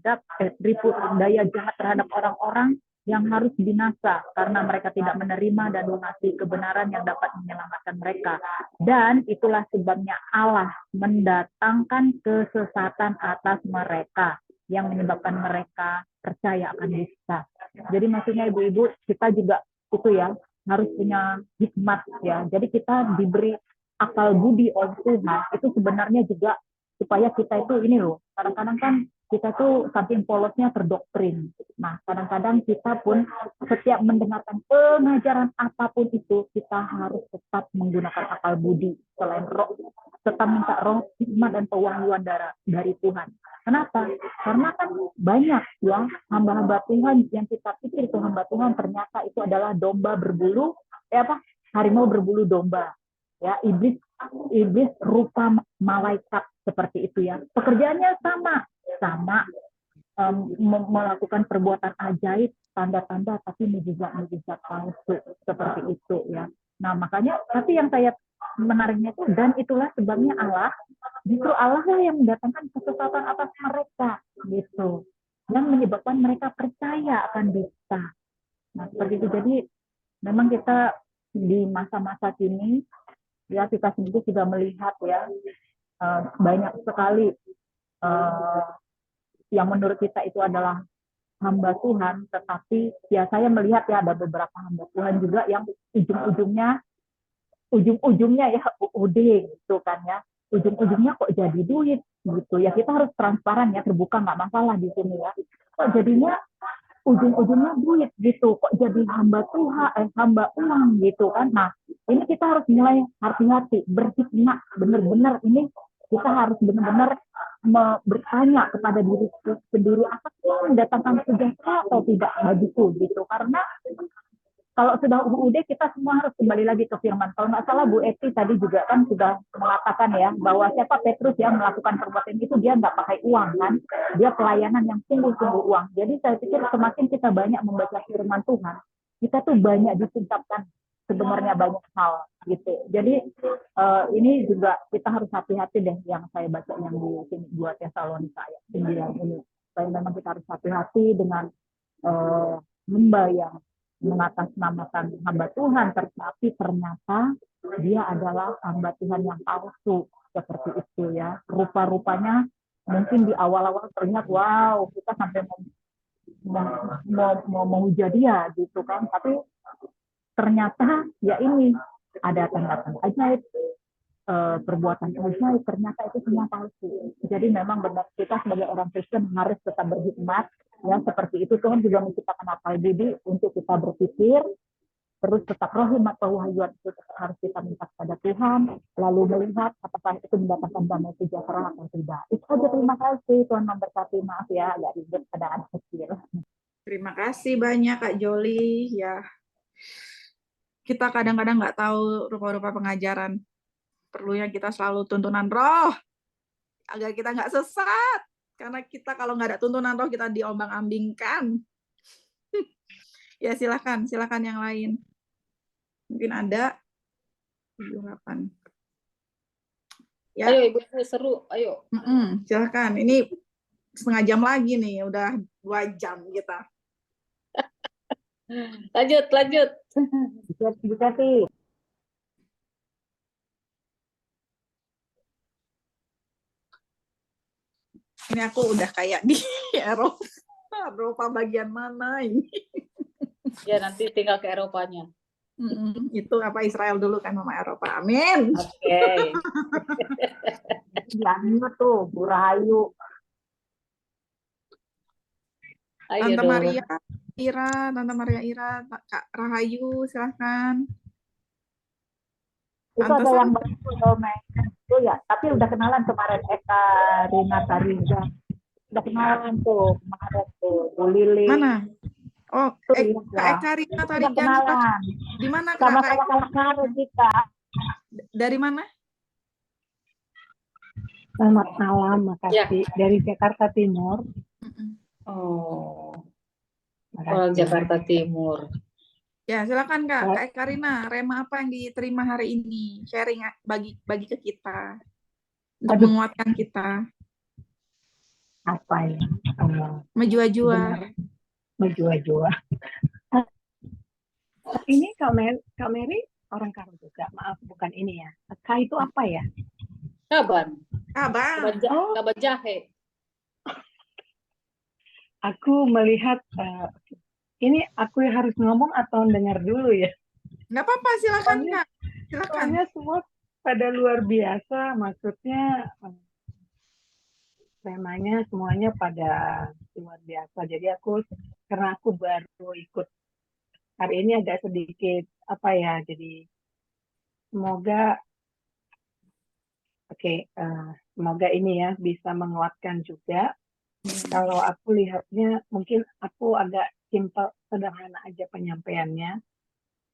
jahat terhadap orang-orang yang harus binasa karena mereka tidak menerima dan mengasihi kebenaran yang dapat menyelamatkan mereka. Dan itulah sebabnya Allah mendatangkan kesesatan atas mereka yang menyebabkan mereka percaya akan dusta. Jadi maksudnya ibu-ibu, kita juga itu ya harus punya hikmat ya. Jadi kita diberi akal budi oleh Tuhan itu sebenarnya juga supaya kita itu ini loh. Kadang-kadang kan kita tuh saking polosnya terdoktrin. Nah, kadang-kadang kita pun setiap mendengarkan pengajaran apapun itu, kita harus tetap menggunakan akal budi selain roh, tetap minta roh, hikmat dan pewahyuan dari Tuhan. Kenapa? Karena kan banyak ya hamba-hamba Tuhan yang kita pikir itu hamba Tuhan, ternyata itu adalah domba berbulu, harimau berbulu domba. Ya, iblis rupa malaikat seperti itu ya. Pekerjaannya sama melakukan perbuatan ajaib, tanda-tanda, tapi mujizat palsu seperti itu ya. Nah makanya, tapi yang saya menariknya itu, dan itulah sebabnya justru Allah lah yang mendatangkan kesesatan atas mereka gitu, yang menyebabkan mereka percaya akan dusta. Nah seperti itu. Jadi memang kita di masa-masa kini ya, kita sendiri sudah melihat ya banyak sekali yang menurut kita itu adalah hamba Tuhan, tetapi ya saya melihat ya ada beberapa hamba Tuhan juga yang ujung-ujungnya ya UUD gitu kan ya, ujung-ujungnya kok jadi duit gitu ya. Kita harus transparan ya, terbuka, nggak masalah di sini ya. Kok jadinya ujung-ujungnya duit gitu, kok jadi hamba Tuhan, hamba uang gitu kan. Nah ini kita harus mulai hati-hati, berhikmat, benar-benar ini kita harus benar-benar bertanya kepada diri sendiri, apakah mendatangkan sejahtera atau tidak bagiku gitu. Karena kalau sudah UUD kita semua harus kembali lagi ke firman. Kalau nggak salah Bu Eti tadi juga kan sudah mengatakan ya bahwa siapa Petrus yang melakukan perbuatan itu dia nggak pakai uang kan, dia pelayanan yang sungguh-sungguh uang. Jadi saya pikir semakin kita banyak membaca firman Tuhan, kita tuh banyak ditingkatkan sebenarnya banyak hal gitu. Jadi ini juga kita harus hati-hati deh yang saya baca yang di sini 2 Tesalonika ayat 9 ini. Supaya memang kita harus hati-hati dengan hamba yang mengatasnamakan hamba Tuhan, tetapi ternyata dia adalah hamba Tuhan yang palsu seperti itu ya. Rupa-rupanya mungkin di awal-awal terlihat wow kita sampai mau memuja dia gitu kan, tapi ternyata ya ini ada tanda-tanda ajaib, perbuatan ajaib, ternyata itu semua palsu. Jadi memang benar kita sebagai orang Kristen harus tetap berhikmat ya, seperti itu. Tuhan juga menciptakan akal budi untuk kita berpikir, terus tetap roh hikmat pewahyuan itu harus kita minta kepada Tuhan, lalu melihat apakah itu mendatangkan damai sejahtera atau tidak. Itu aja, terima kasih. Tuhan memberkati. Maaf ya agak ribet pada anak kecil. Terima kasih banyak Kak Joli ya. Kita kadang-kadang nggak tahu rupa-rupa pengajaran. Perlunya kita selalu tuntunan roh agar kita nggak sesat. Karena kita kalau nggak ada tuntunan roh kita diombang-ambingkan. Ya silakan yang lain. Mungkin ada 8. Ya. Ayo Ibu, seru, ayo. Silakan. Ini setengah jam lagi nih, udah 2 jam kita. Lanjut. Bu Teti. Ini aku udah kayak di Eropa bagian mana ini? Ya nanti tinggal ke Eropanya. Itu apa Israel dulu kan sama Eropa. Amin. Oke. Yang tuh Bu Rahayu. Tante Maria Ira, Kak Rahayu, silahkan. Itu ada yang baru itu ya, tapi udah kenalan kemarin Eka Rina Tariza. Udah kenalan tuh kemarin tuh Bu Lili. Mana? Oh, Tuh, Kak lihatlah. Eka Rina Kita tadi sudah jangan lupa. kenalan. Di mana Kak Sama-sama Eka? kalah kita. Dari mana? Selamat malam, Ya. makasih. Dari Jakarta Timur. Oh, Makasih. Jakarta Timur. Ya, silakan Kak Eka Rina. Rema apa yang diterima hari ini? Sharing bagi ke kita untuk Aduh. menguatkan kita. Apa ya? Menjua-jua. Menjua-jua. Ini Kak Mary orang Karo juga. Maaf, bukan ini ya. K itu apa ya? Kaban. Kaban. Kaban jahe. Aku melihat ini aku yang harus ngomong atau dengar dulu ya? Nggak apa-apa, silakan Kak. Silakan. Soalnya semua pada luar biasa, maksudnya temanya semuanya pada luar biasa. Jadi karena aku baru ikut hari ini agak sedikit apa ya, jadi semoga semoga ini ya bisa menguatkan juga. Kalau aku lihatnya mungkin aku agak simpel, sederhana aja penyampaiannya.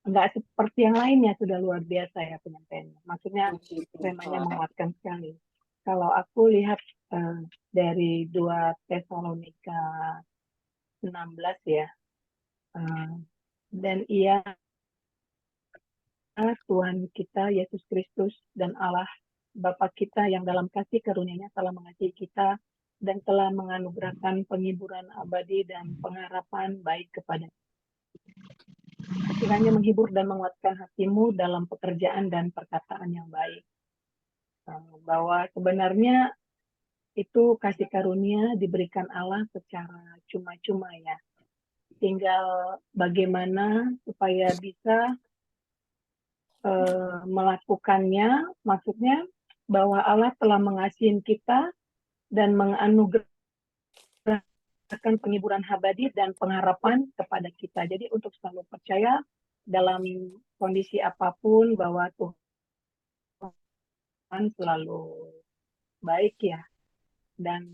Enggak seperti yang lainnya, sudah luar biasa ya penyampaiannya. Maksudnya temanya menguatkan sekali. Kalau aku lihat dari 2 Tesalonika 16 ya, dan ia Tuhan kita Yesus Kristus dan Allah Bapa kita yang dalam kasih karunia-Nya telah mengasihi kita dan telah menganugerahkan penghiburan abadi dan pengharapan baik kepada kiranya menghibur dan menguatkan hatimu dalam pekerjaan dan perkataan yang baik. Bahwa sebenarnya itu kasih karunia diberikan Allah secara cuma-cuma ya. Tinggal bagaimana supaya bisa melakukannya, maksudnya bahwa Allah telah mengasihi kita dan menganugerahkan penghiburan abadi dan pengharapan kepada kita. Jadi untuk selalu percaya dalam kondisi apapun bahwa Tuhan selalu baik ya, dan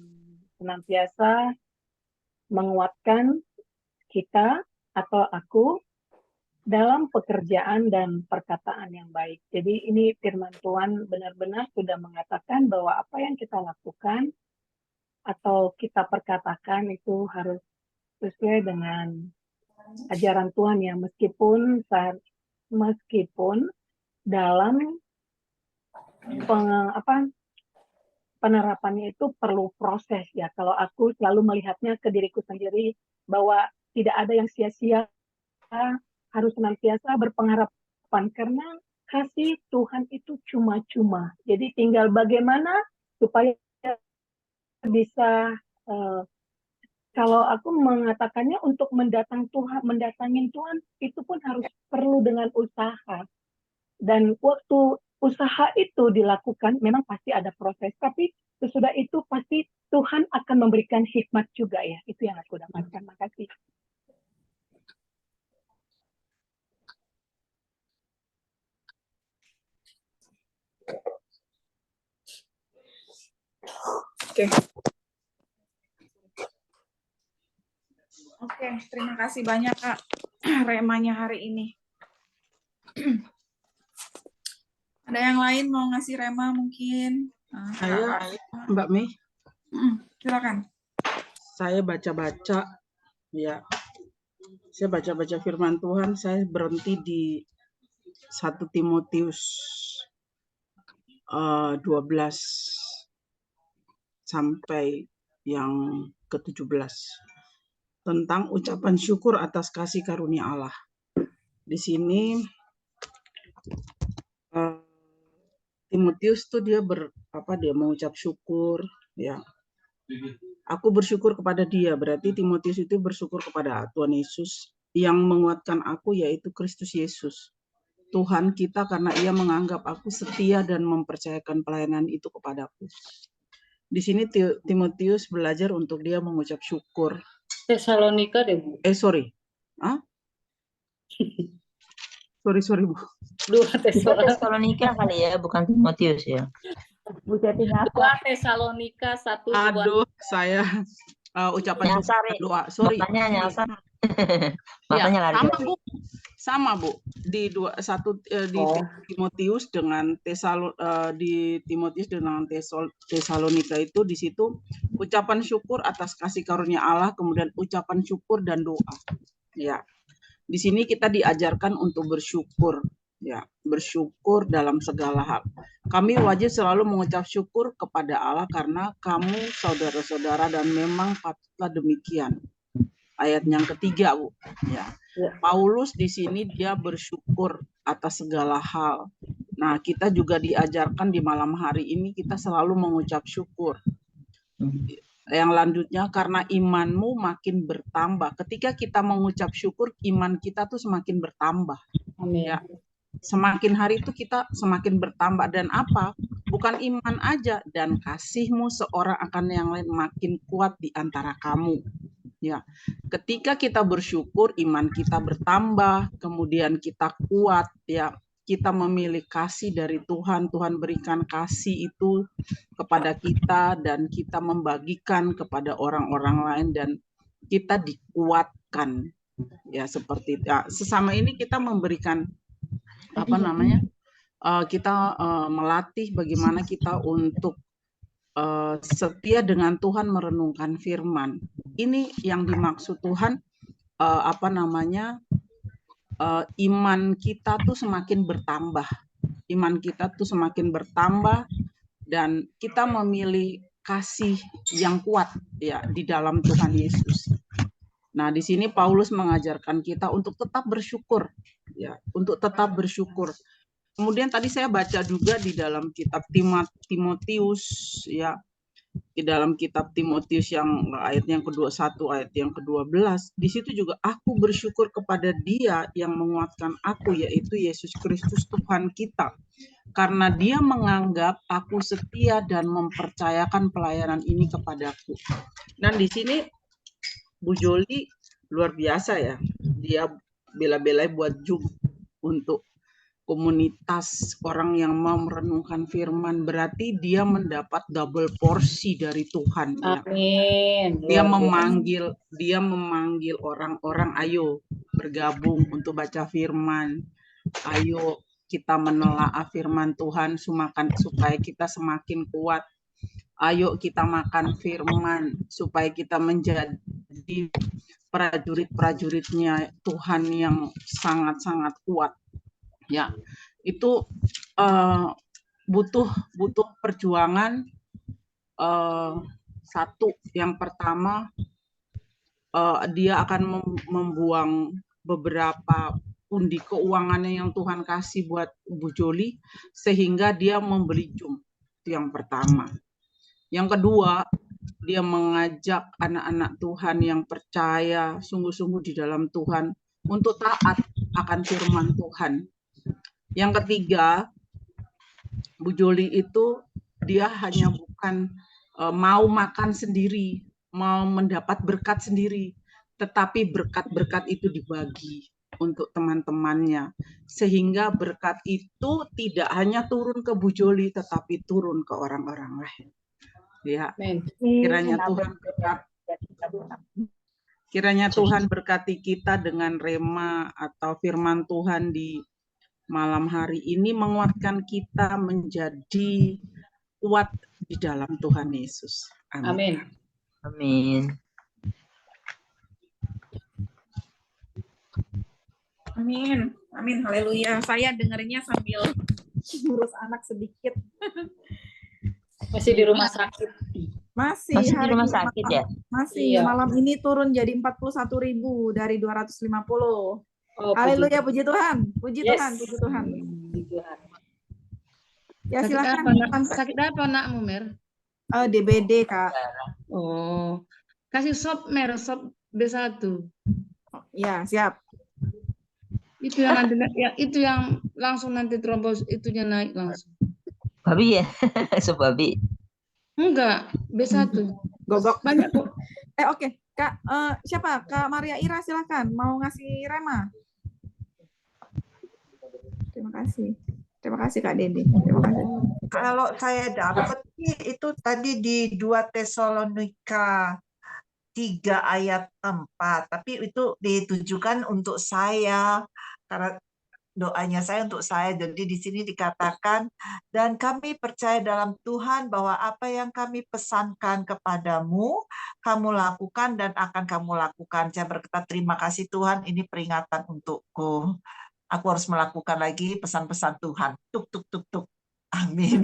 senantiasa menguatkan kita atau aku dalam pekerjaan dan perkataan yang baik. Jadi ini firman Tuhan benar-benar sudah mengatakan bahwa apa yang kita lakukan atau kita perkatakan itu harus sesuai dengan ajaran Tuhan ya, meskipun dalam penerapannya itu perlu proses ya. Kalau aku selalu melihatnya ke diriku sendiri bahwa tidak ada yang sia-sia, harus senantiasa berpengharapan karena kasih Tuhan itu cuma-cuma. Jadi tinggal bagaimana supaya bisa kalau aku mengatakannya untuk mendatangin Tuhan itu pun harus perlu dengan usaha. Dan waktu usaha itu dilakukan memang pasti ada proses, tapi sesudah itu pasti Tuhan akan memberikan hikmat juga ya. Itu yang aku dapatkan. Makasih. Oke, terima kasih banyak Kak remanya hari ini. Ada yang lain mau ngasih rema mungkin? Saya, Mbak Mei. Silakan. Saya baca-baca, ya. Saya baca-baca firman Tuhan. Saya berhenti di 1 Timotius 12 sampai yang ke-17 tentang ucapan syukur atas kasih karunia Allah. Di sini Timotius tuh dia mengucap syukur ya. Aku bersyukur kepada dia, berarti Timotius itu bersyukur kepada Tuhan Yesus yang menguatkan aku, yaitu Kristus Yesus. Tuhan kita, karena ia menganggap aku setia dan mempercayakan pelayanan itu kepadaku. Di sini Timotius belajar untuk dia mengucap syukur. Tesalonika deh Bu. Sorry. Sorry Bu. 2 Tesalonika kali ya, bukan Timotius ya. Bu Jati 2 Tesalonika 1. Aduh, saya ucapan nyasar doa. Sorry. Makanya nyasar Makanya lari. Sama Bu, sama Bu. Di Timotius dengan di Timotius dengan Tesalonika itu di situ ucapan syukur atas kasih karunia Allah, kemudian ucapan syukur dan doa. Ya. Di sini kita diajarkan untuk bersyukur, ya, bersyukur dalam segala hal. Kami wajib selalu mengucap syukur kepada Allah karena kamu saudara-saudara dan memang patutlah demikian. Ayat yang ketiga, Bu. Ya. Paulus di sini dia bersyukur atas segala hal. Nah, kita juga diajarkan di malam hari ini kita selalu mengucap syukur. Yang lanjutnya, karena imanmu makin bertambah. Ketika kita mengucap syukur, iman kita tuh semakin bertambah. Amin. Ya. Semakin hari itu kita semakin bertambah. Dan apa? Bukan iman aja, dan kasihmu seorang akan yang lain makin kuat di antara kamu. Ya. Ketika kita bersyukur, iman kita bertambah, kemudian kita kuat, ya. Kita memilih kasih dari Tuhan, Tuhan berikan kasih itu kepada kita dan kita membagikan kepada orang-orang lain dan kita dikuatkan, ya, seperti ya, sesama ini kita memberikan apa namanya, kita melatih bagaimana kita untuk setia dengan Tuhan, merenungkan firman. Ini yang dimaksud Tuhan, apa namanya, iman kita tuh semakin bertambah. Iman kita tuh semakin bertambah dan kita memilih kasih yang kuat, ya, di dalam Tuhan Yesus. Nah, di sini Paulus mengajarkan kita untuk tetap bersyukur, ya, untuk tetap bersyukur. Kemudian tadi saya baca juga di dalam kitab Timotius, ya, di dalam kitab Timotius yang ayat yang ke-21, ayat yang ke-12, di situ juga aku bersyukur kepada Dia yang menguatkan aku, yaitu Yesus Kristus Tuhan kita. Karena Dia menganggap aku setia dan mempercayakan pelayanan ini kepadaku. Dan di sini Bu Joli luar biasa, ya. Dia bela-belai buat Zoom untuk komunitas orang yang mau merenungkan firman, berarti dia mendapat double porsi dari Tuhan. Amin. Ya. Dia memanggil orang-orang, ayo bergabung untuk baca firman. Ayo kita menelaah firman Tuhan supaya kita semakin kuat. Ayo kita makan firman supaya kita menjadi prajurit-prajuritnya Tuhan yang sangat-sangat kuat. Ya, itu butuh perjuangan. Satu, yang pertama, dia akan membuang beberapa pundi keuangannya yang Tuhan kasih buat Bu Joli sehingga dia membeli Zoom. Itu yang pertama. Yang kedua, dia mengajak anak-anak Tuhan yang percaya sungguh-sungguh di dalam Tuhan untuk taat akan firman Tuhan. Yang ketiga, Bu Joli itu dia hanya bukan mau makan sendiri, mau mendapat berkat sendiri, tetapi berkat-berkat itu dibagi untuk teman-temannya. Sehingga berkat itu tidak hanya turun ke Bu Joli, tetapi turun ke orang-orang lain. Ya, kiranya Tuhan berkati kita dengan rema atau firman Tuhan di malam hari ini, menguatkan kita menjadi kuat di dalam Tuhan Yesus. Amin. Amin. Amin. Amin. Haleluya. Saya dengarnya sambil ngurus anak sedikit. Masih di rumah sakit. Masih di rumah sakit, ya? Masih. Iya. Malam ini turun jadi 41.000 dari 250. Oh, Haleluya, puji Tuhan. Puji Yes. Tuhan, puji Tuhan. Puji Tuhan. Ya, Sakit silakan. apa, Nak? Sakit apa, Nakmu, Mer? DBD, Kak. Oh, kasih sop, Mer, sop B1. Ya, siap. Itu yang nanti, itu yang langsung nanti trombos itunya naik langsung. Babi ya? Sop babi. Enggak, B1. Gogok. Banyak kok. Oke. Kak, siapa? Kak Maria Ira, silakan. Mau ngasih rema? Terima kasih. Terima kasih, Kak Dede. Terima kasih. Kalau saya dapat itu tadi di 2 Tesalonika 3 ayat 4, tapi itu ditujukan untuk saya karena doanya saya untuk saya. Jadi di sini dikatakan, dan kami percaya dalam Tuhan bahwa apa yang kami pesankan kepadamu, kamu lakukan dan akan kamu lakukan. Saya berkata, terima kasih Tuhan, ini peringatan untukku. Aku harus melakukan lagi pesan-pesan Tuhan. Tuk, tuk, tuk, tuk. Amin.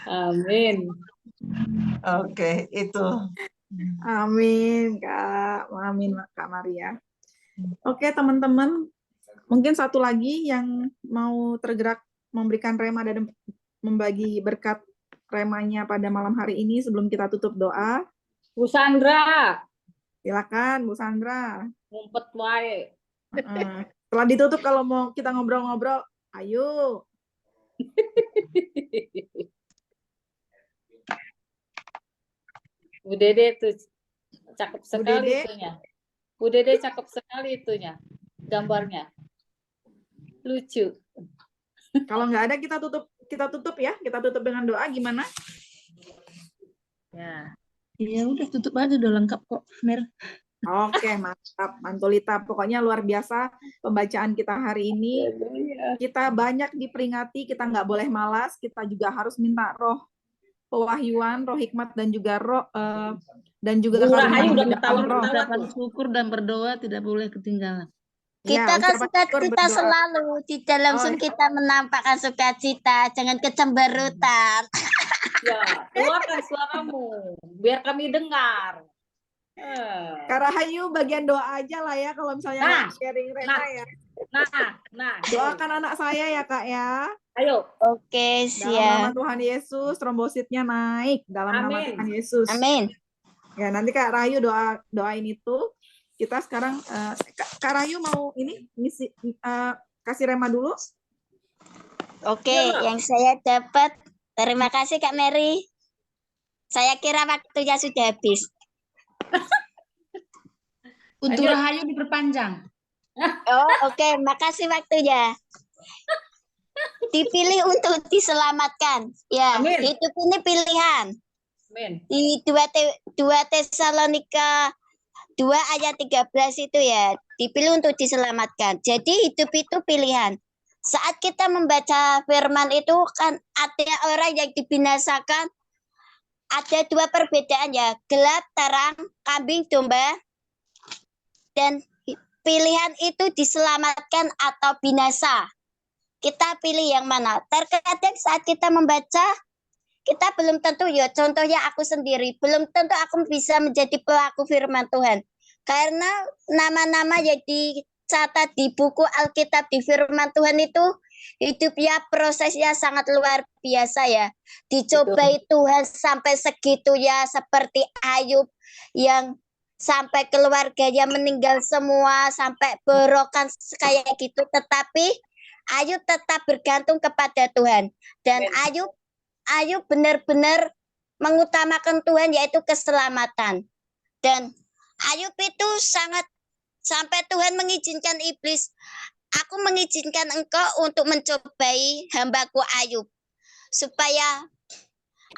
Amin. Oke, itu. Amin, Kak. Amin, Kak Maria. Oke, teman-teman. Mungkin satu lagi yang mau tergerak memberikan rema dan membagi berkat remanya pada malam hari ini sebelum kita tutup doa. Bu Sandra. Silakan, Bu Sandra. Ngumpet wae. Setelah ditutup kalau mau kita ngobrol-ngobrol, ayo. Bu Dede tuh cakep sekali Dede. itunya. Bu Dede cakep sekali itunya. Gambarnya. Lucu. Kalau nggak ada kita tutup ya. Kita tutup dengan doa gimana? Ya. Ya udah tutup aja, udah lengkap kok, Mer. Oke, mantap, Mantulita. Pokoknya luar biasa pembacaan kita hari ini. Kita banyak diperingati, kita nggak boleh malas. Kita juga harus minta roh pewahyuan, roh hikmat dan juga roh dan juga karunia di dalam roh. Ucapan syukur dan berdoa tidak boleh ketinggalan. Kita kan sukacita selalu di dalam kita menampakkan sukacita, jangan kecemberutan. Ya, keluarkan suaramu biar kami dengar. Kak Rahayu bagian doa aja lah ya kalau misalnya sharing rema ya. Doakan anak saya ya Kak ya. Ayo. Oke, Dalam siap. nama Tuhan Yesus, trombositnya naik dalam nama Tuhan Yesus. Amin. Ya, nanti Kak Rahayu doain itu. Kita sekarang Kak Rahayu mau ini kasih rema dulu. Oke, yang saya dapat. Terima kasih Kak Mary. Saya kira waktunya sudah habis. Untuk Rahayu diperpanjang. Oh, oke. Makasih waktunya. Dipilih untuk diselamatkan. Ya, hidup ini pilihan. Amin. Di 2 Tesalonika 2 ayat 13 itu ya, dipilih untuk diselamatkan. Jadi hidup itu pilihan. Saat kita membaca firman itu kan ada orang yang dibinasakan. Ada 2 perbedaan ya, gelap, terang, kambing, domba. Dan pilihan itu diselamatkan atau binasa. Kita pilih yang mana? Terkadang saat kita membaca, kita belum tentu ya, contohnya aku sendiri, belum tentu aku bisa menjadi pelaku firman Tuhan. Karena nama-nama yang dicatat di buku Alkitab di firman Tuhan itu, hidupnya prosesnya sangat luar biasa ya. Dicobai Tuhan sampai segitunya seperti Ayub yang sampai keluarganya meninggal semua, sampai berokan kayak gitu. Tetapi Ayub tetap bergantung kepada Tuhan. Dan Ayub benar-benar mengutamakan Tuhan yaitu keselamatan. Dan Ayub itu sangat sampai Tuhan mengizinkan iblis, aku mengizinkan engkau untuk mencobai hambaku Ayub. Supaya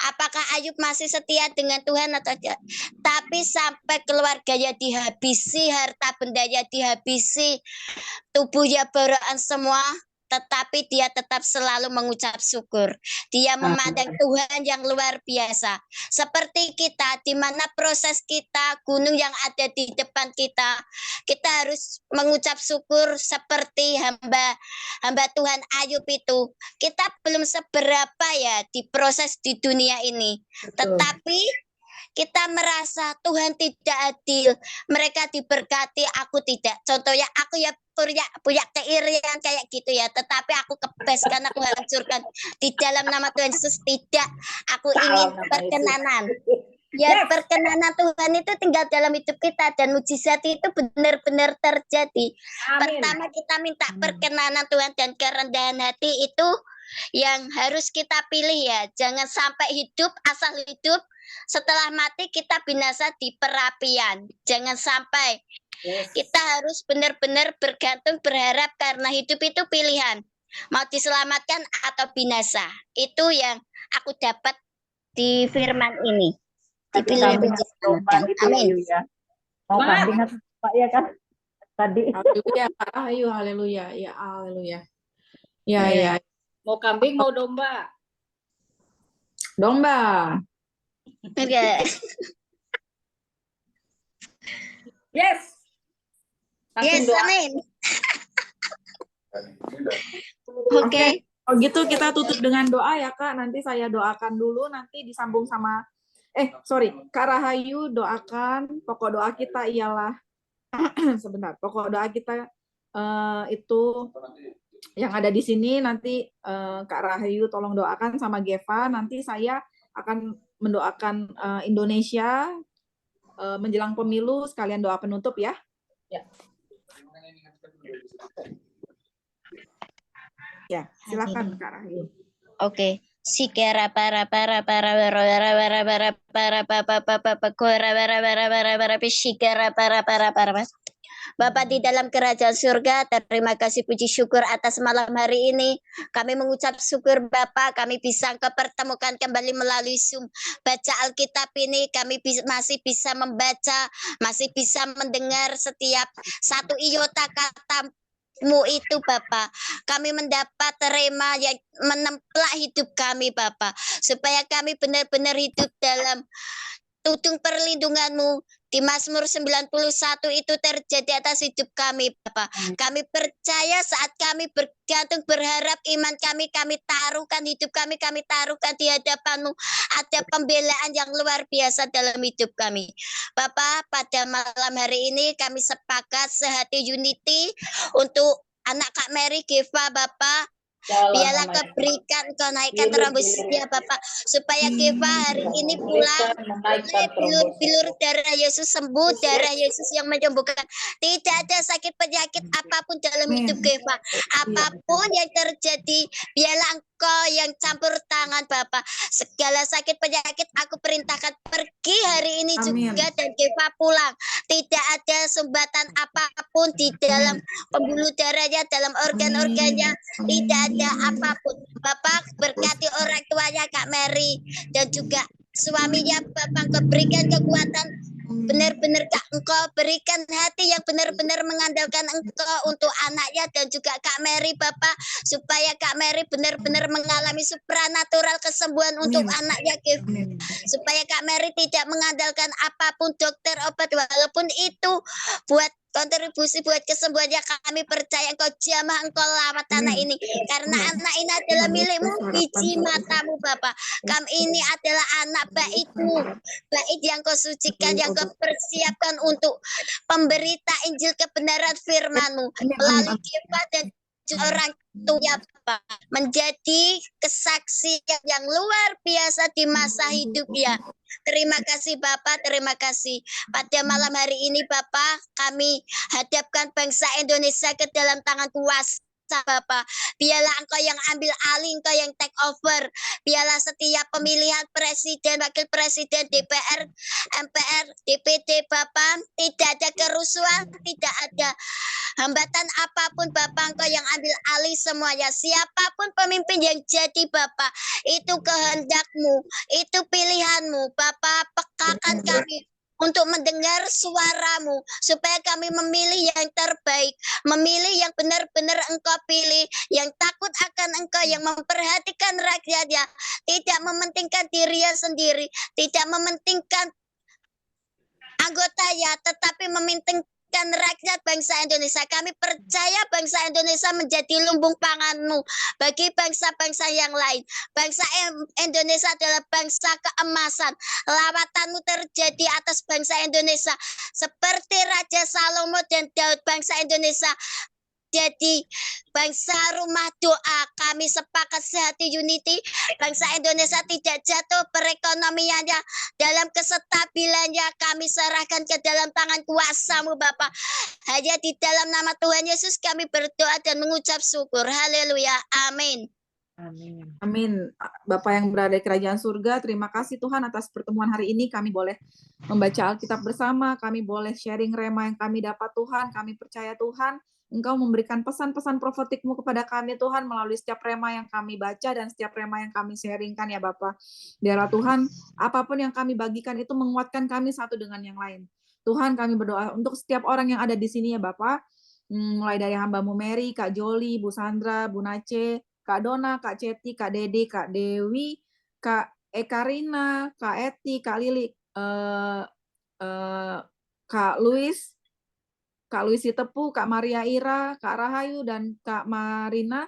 apakah Ayub masih setia dengan Tuhan atau tidak. Tapi sampai keluarganya dihabisi, harta bendanya dihabisi, tubuhnya berokan semua, tetapi dia tetap selalu mengucap syukur. Dia memandang Tuhan yang luar biasa. Seperti kita, di mana proses kita, gunung yang ada di depan kita, kita harus mengucap syukur seperti hamba Tuhan Ayub itu. Kita belum seberapa ya di proses di dunia ini. Tetapi kita merasa Tuhan tidak adil. Mereka diberkati, aku tidak. Contohnya aku ya punya keirian kayak gitu ya. Tetapi aku kebes karena aku hancurkan. Di dalam nama Tuhan Yesus tidak. Aku ingin perkenanan. Ya perkenanan Tuhan itu tinggal dalam hidup kita. Dan mujizat itu benar-benar terjadi. Pertama kita minta perkenanan Tuhan dan kerendahan hati itu yang harus kita pilih ya. Jangan sampai hidup, asal hidup. Setelah mati kita binasa di perapian. Jangan sampai. Kita harus benar-benar bergantung, berharap karena hidup itu pilihan. Mau diselamatkan atau binasa. Itu yang aku dapat di firman ini. Tadi Dipilih kambing untuk atau domba diselamatkan. gitu ya, Amin. Yu ya. Mau Semangat. kambing atau domba ya kan? Tadi. Haleluya, Kak Rahayu, haleluya. Ya, haleluya. Ya, Iya. ya. Mau kambing, mau domba. Domba. Oke. Yes. Langsung Yes, doa. amin. Oke. Oke. Oh gitu kita tutup dengan doa ya Kak. Nanti saya doakan dulu, nanti disambung sama sorry, Kak Rahayu doakan. Pokok doa kita ialah sebentar. Pokok doa kita itu yang ada di sini. Nanti Kak Rahayu tolong doakan sama Geva. Nanti saya akan mendoakan Indonesia menjelang pemilu, sekalian doa penutup ya. Ya, silakan Kak Rahayu. Oke. Sikera para para para para para para para para Bapa di dalam kerajaan surga, terima kasih puji syukur atas malam hari ini. Kami mengucap syukur Bapa, kami bisa kepertemukan kembali melalui Zoom. Baca Alkitab ini, kami masih bisa membaca, masih bisa mendengar setiap satu iota kata-Mu itu Bapa. Kami mendapat rema yang menemplak hidup kami Bapa. Supaya kami benar-benar hidup dalam tudung perlindungan-Mu. Di Mazmur 91 itu terjadi atas hidup kami, Bapak. Kami percaya saat kami bergantung, berharap iman kami taruhkan hidup kami taruhkan di hadapan-Mu. Ada pembelaan yang luar biasa dalam hidup kami. Bapak, pada malam hari ini kami sepakat sehati unity untuk anak Kak Mary Geva, Bapak. Biarlah Kau berikan, Kau naikkan trombositnya Bapak, supaya Geva hari ini pulang bilur darah Yesus sembuh, darah Yesus yang menyembuhkan. Tidak ada sakit penyakit apapun dalam hidup Geva. Apapun yang terjadi, biarlah Engkau yang campur tangan Bapak. Segala sakit penyakit aku perintahkan pergi hari ini juga, dan Geva pulang. Tidak ada sumbatan apapun di dalam pembuluh darahnya, dalam organ-organnya. Tidak ada apapun. Bapak berkati orang tuanya Kak Mary dan juga suaminya Bapak. Engkau berikan kekuatan, benar-benar Kak, Engkau berikan hati yang benar-benar mengandalkan Engkau untuk anaknya dan juga Kak Mary Bapak, supaya Kak Mary benar-benar mengalami supranatural kesembuhan untuk anaknya supaya Kak Mary tidak mengandalkan apapun dokter, obat, walaupun itu buat kontribusi buat kesembuhannya. Kami percaya Engkau jamah, Engkau lawat anak ini, karena anak ini adalah milik-Mu, biji mata-Mu Bapak. Kami ini adalah anak bait-Mu, bait yang Kau sucikan, yang Kau persiapkan untuk pemberita Injil kebenaran firman-Mu melalui Geva dan orang tua Bapak, menjadi kesaksian yang luar biasa di masa hidup ya. Terima kasih Bapak, terima kasih. Pada malam hari ini Bapak, kami hadapkan bangsa Indonesia ke dalam tangan kuasa Bapak. Biarlah Engkau yang ambil alih, Engkau yang take over. Biarlah setiap pemilihan presiden, wakil presiden, DPR, MPR, DPD Bapak, tidak ada kerusuhan, tidak ada hambatan apapun Bapak. Engkau yang ambil alih semuanya. Siapapun pemimpin yang jadi Bapak, itu kehendak-Mu, itu pilihan-Mu Bapak. Pekakan kami untuk mendengar suara-Mu, supaya kami memilih yang terbaik, memilih yang benar-benar Engkau pilih, yang takut akan Engkau, yang memperhatikan rakyatnya, tidak mementingkan dirinya sendiri, tidak mementingkan anggotanya, tetapi mementingkan rakyat bangsa Indonesia. Kami percaya bangsa Indonesia menjadi lumbung pangan-Mu bagi bangsa-bangsa yang lain. Bangsa Indonesia adalah bangsa keemasan. Lawatan-Mu terjadi atas bangsa Indonesia, seperti Raja Salomo dan Daud. Bangsa Indonesia jadi bangsa rumah doa. Kami sepakat sehati unity, bangsa Indonesia tidak jatuh perekonomiannya, dalam kestabilannya kami serahkan ke dalam tangan kuasa-Mu Bapak. Hanya di dalam nama Tuhan Yesus kami berdoa dan mengucap syukur. Haleluya. Amin. Amin. Bapak yang berada di kerajaan surga, terima kasih Tuhan atas pertemuan hari ini. Kami boleh membaca Alkitab bersama, kami boleh sharing rema yang kami dapat Tuhan. Kami percaya Tuhan, Engkau memberikan pesan-pesan profetik-Mu kepada kami Tuhan melalui setiap rema yang kami baca dan setiap rema yang kami sharingkan ya Bapa. Biarlah Tuhan, apapun yang kami bagikan itu menguatkan kami satu dengan yang lain. Tuhan, kami berdoa untuk setiap orang yang ada di sini ya Bapa, mulai dari hamba-Mu Mary, Kak Joli, Bu Sandra, Bu Nace, Kak Dona, Kak Ceti, Kak Dede, Kak Dewi, Kak Ekarina, Kak Eti, Kak Lili, Kak Luis, Kak Luisi Tepu, Kak Maria Ira, Kak Rahayu, dan Kak Marina.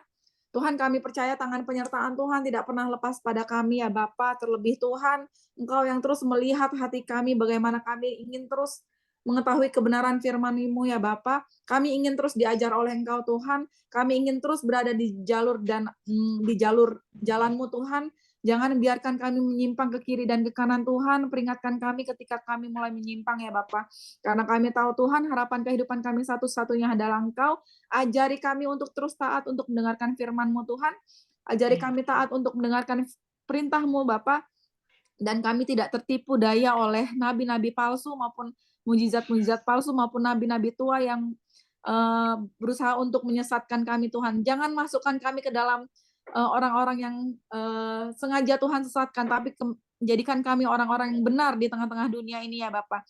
Tuhan, kami percaya tangan penyertaan Tuhan tidak pernah lepas pada kami ya Bapa. Terlebih Tuhan, Engkau yang terus melihat hati kami, bagaimana kami ingin terus mengetahui kebenaran firman-Mu ya Bapa. Kami ingin terus diajar oleh Engkau Tuhan. Kami ingin terus berada di jalur dan di jalur jalan-Mu Tuhan. Jangan biarkan kami menyimpang ke kiri dan ke kanan Tuhan. Peringatkan kami ketika kami mulai menyimpang ya Bapa. Karena kami tahu Tuhan harapan kehidupan kami satu-satunya adalah Engkau. Ajari kami untuk terus taat untuk mendengarkan firman-Mu Tuhan. Ajari kami taat untuk mendengarkan perintah-Mu Bapa. Dan kami tidak tertipu daya oleh nabi-nabi palsu maupun mujizat-mujizat palsu maupun nabi-nabi tua yang berusaha untuk menyesatkan kami Tuhan. Jangan masukkan kami ke dalam orang-orang yang sengaja Tuhan sesatkan, tapi jadikan kami orang-orang yang benar di tengah-tengah dunia ini ya Bapa.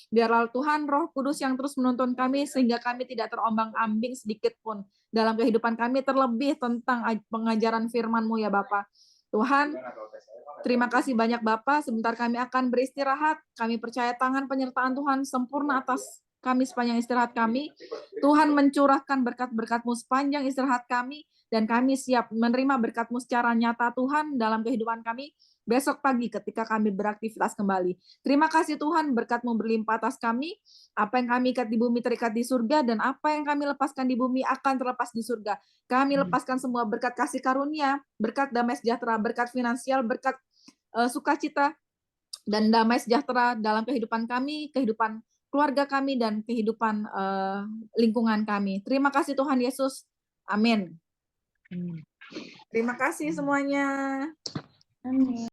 Biarlah Tuhan Roh Kudus yang terus menuntun kami sehingga kami tidak terombang-ambing sedikit pun dalam kehidupan kami, terlebih tentang pengajaran firman-Mu ya Bapa. Tuhan, terima kasih banyak Bapa. Sebentar kami akan beristirahat. Kami percaya tangan penyertaan Tuhan sempurna atas kami sepanjang istirahat kami. Tuhan mencurahkan berkat-berkat-Mu sepanjang istirahat kami, dan kami siap menerima berkat-Mu secara nyata Tuhan dalam kehidupan kami besok pagi ketika kami beraktivitas kembali. Terima kasih Tuhan, berkat-Mu berlimpah atas kami. Apa yang kami ikat di bumi terikat di surga, dan apa yang kami lepaskan di bumi akan terlepas di surga. Kami lepaskan semua berkat kasih karunia, berkat damai sejahtera, berkat finansial, berkat sukacita, dan damai sejahtera dalam kehidupan kami, kehidupan keluarga kami, dan kehidupan lingkungan kami. Terima kasih Tuhan Yesus. Amin. Terima kasih semuanya. Amin.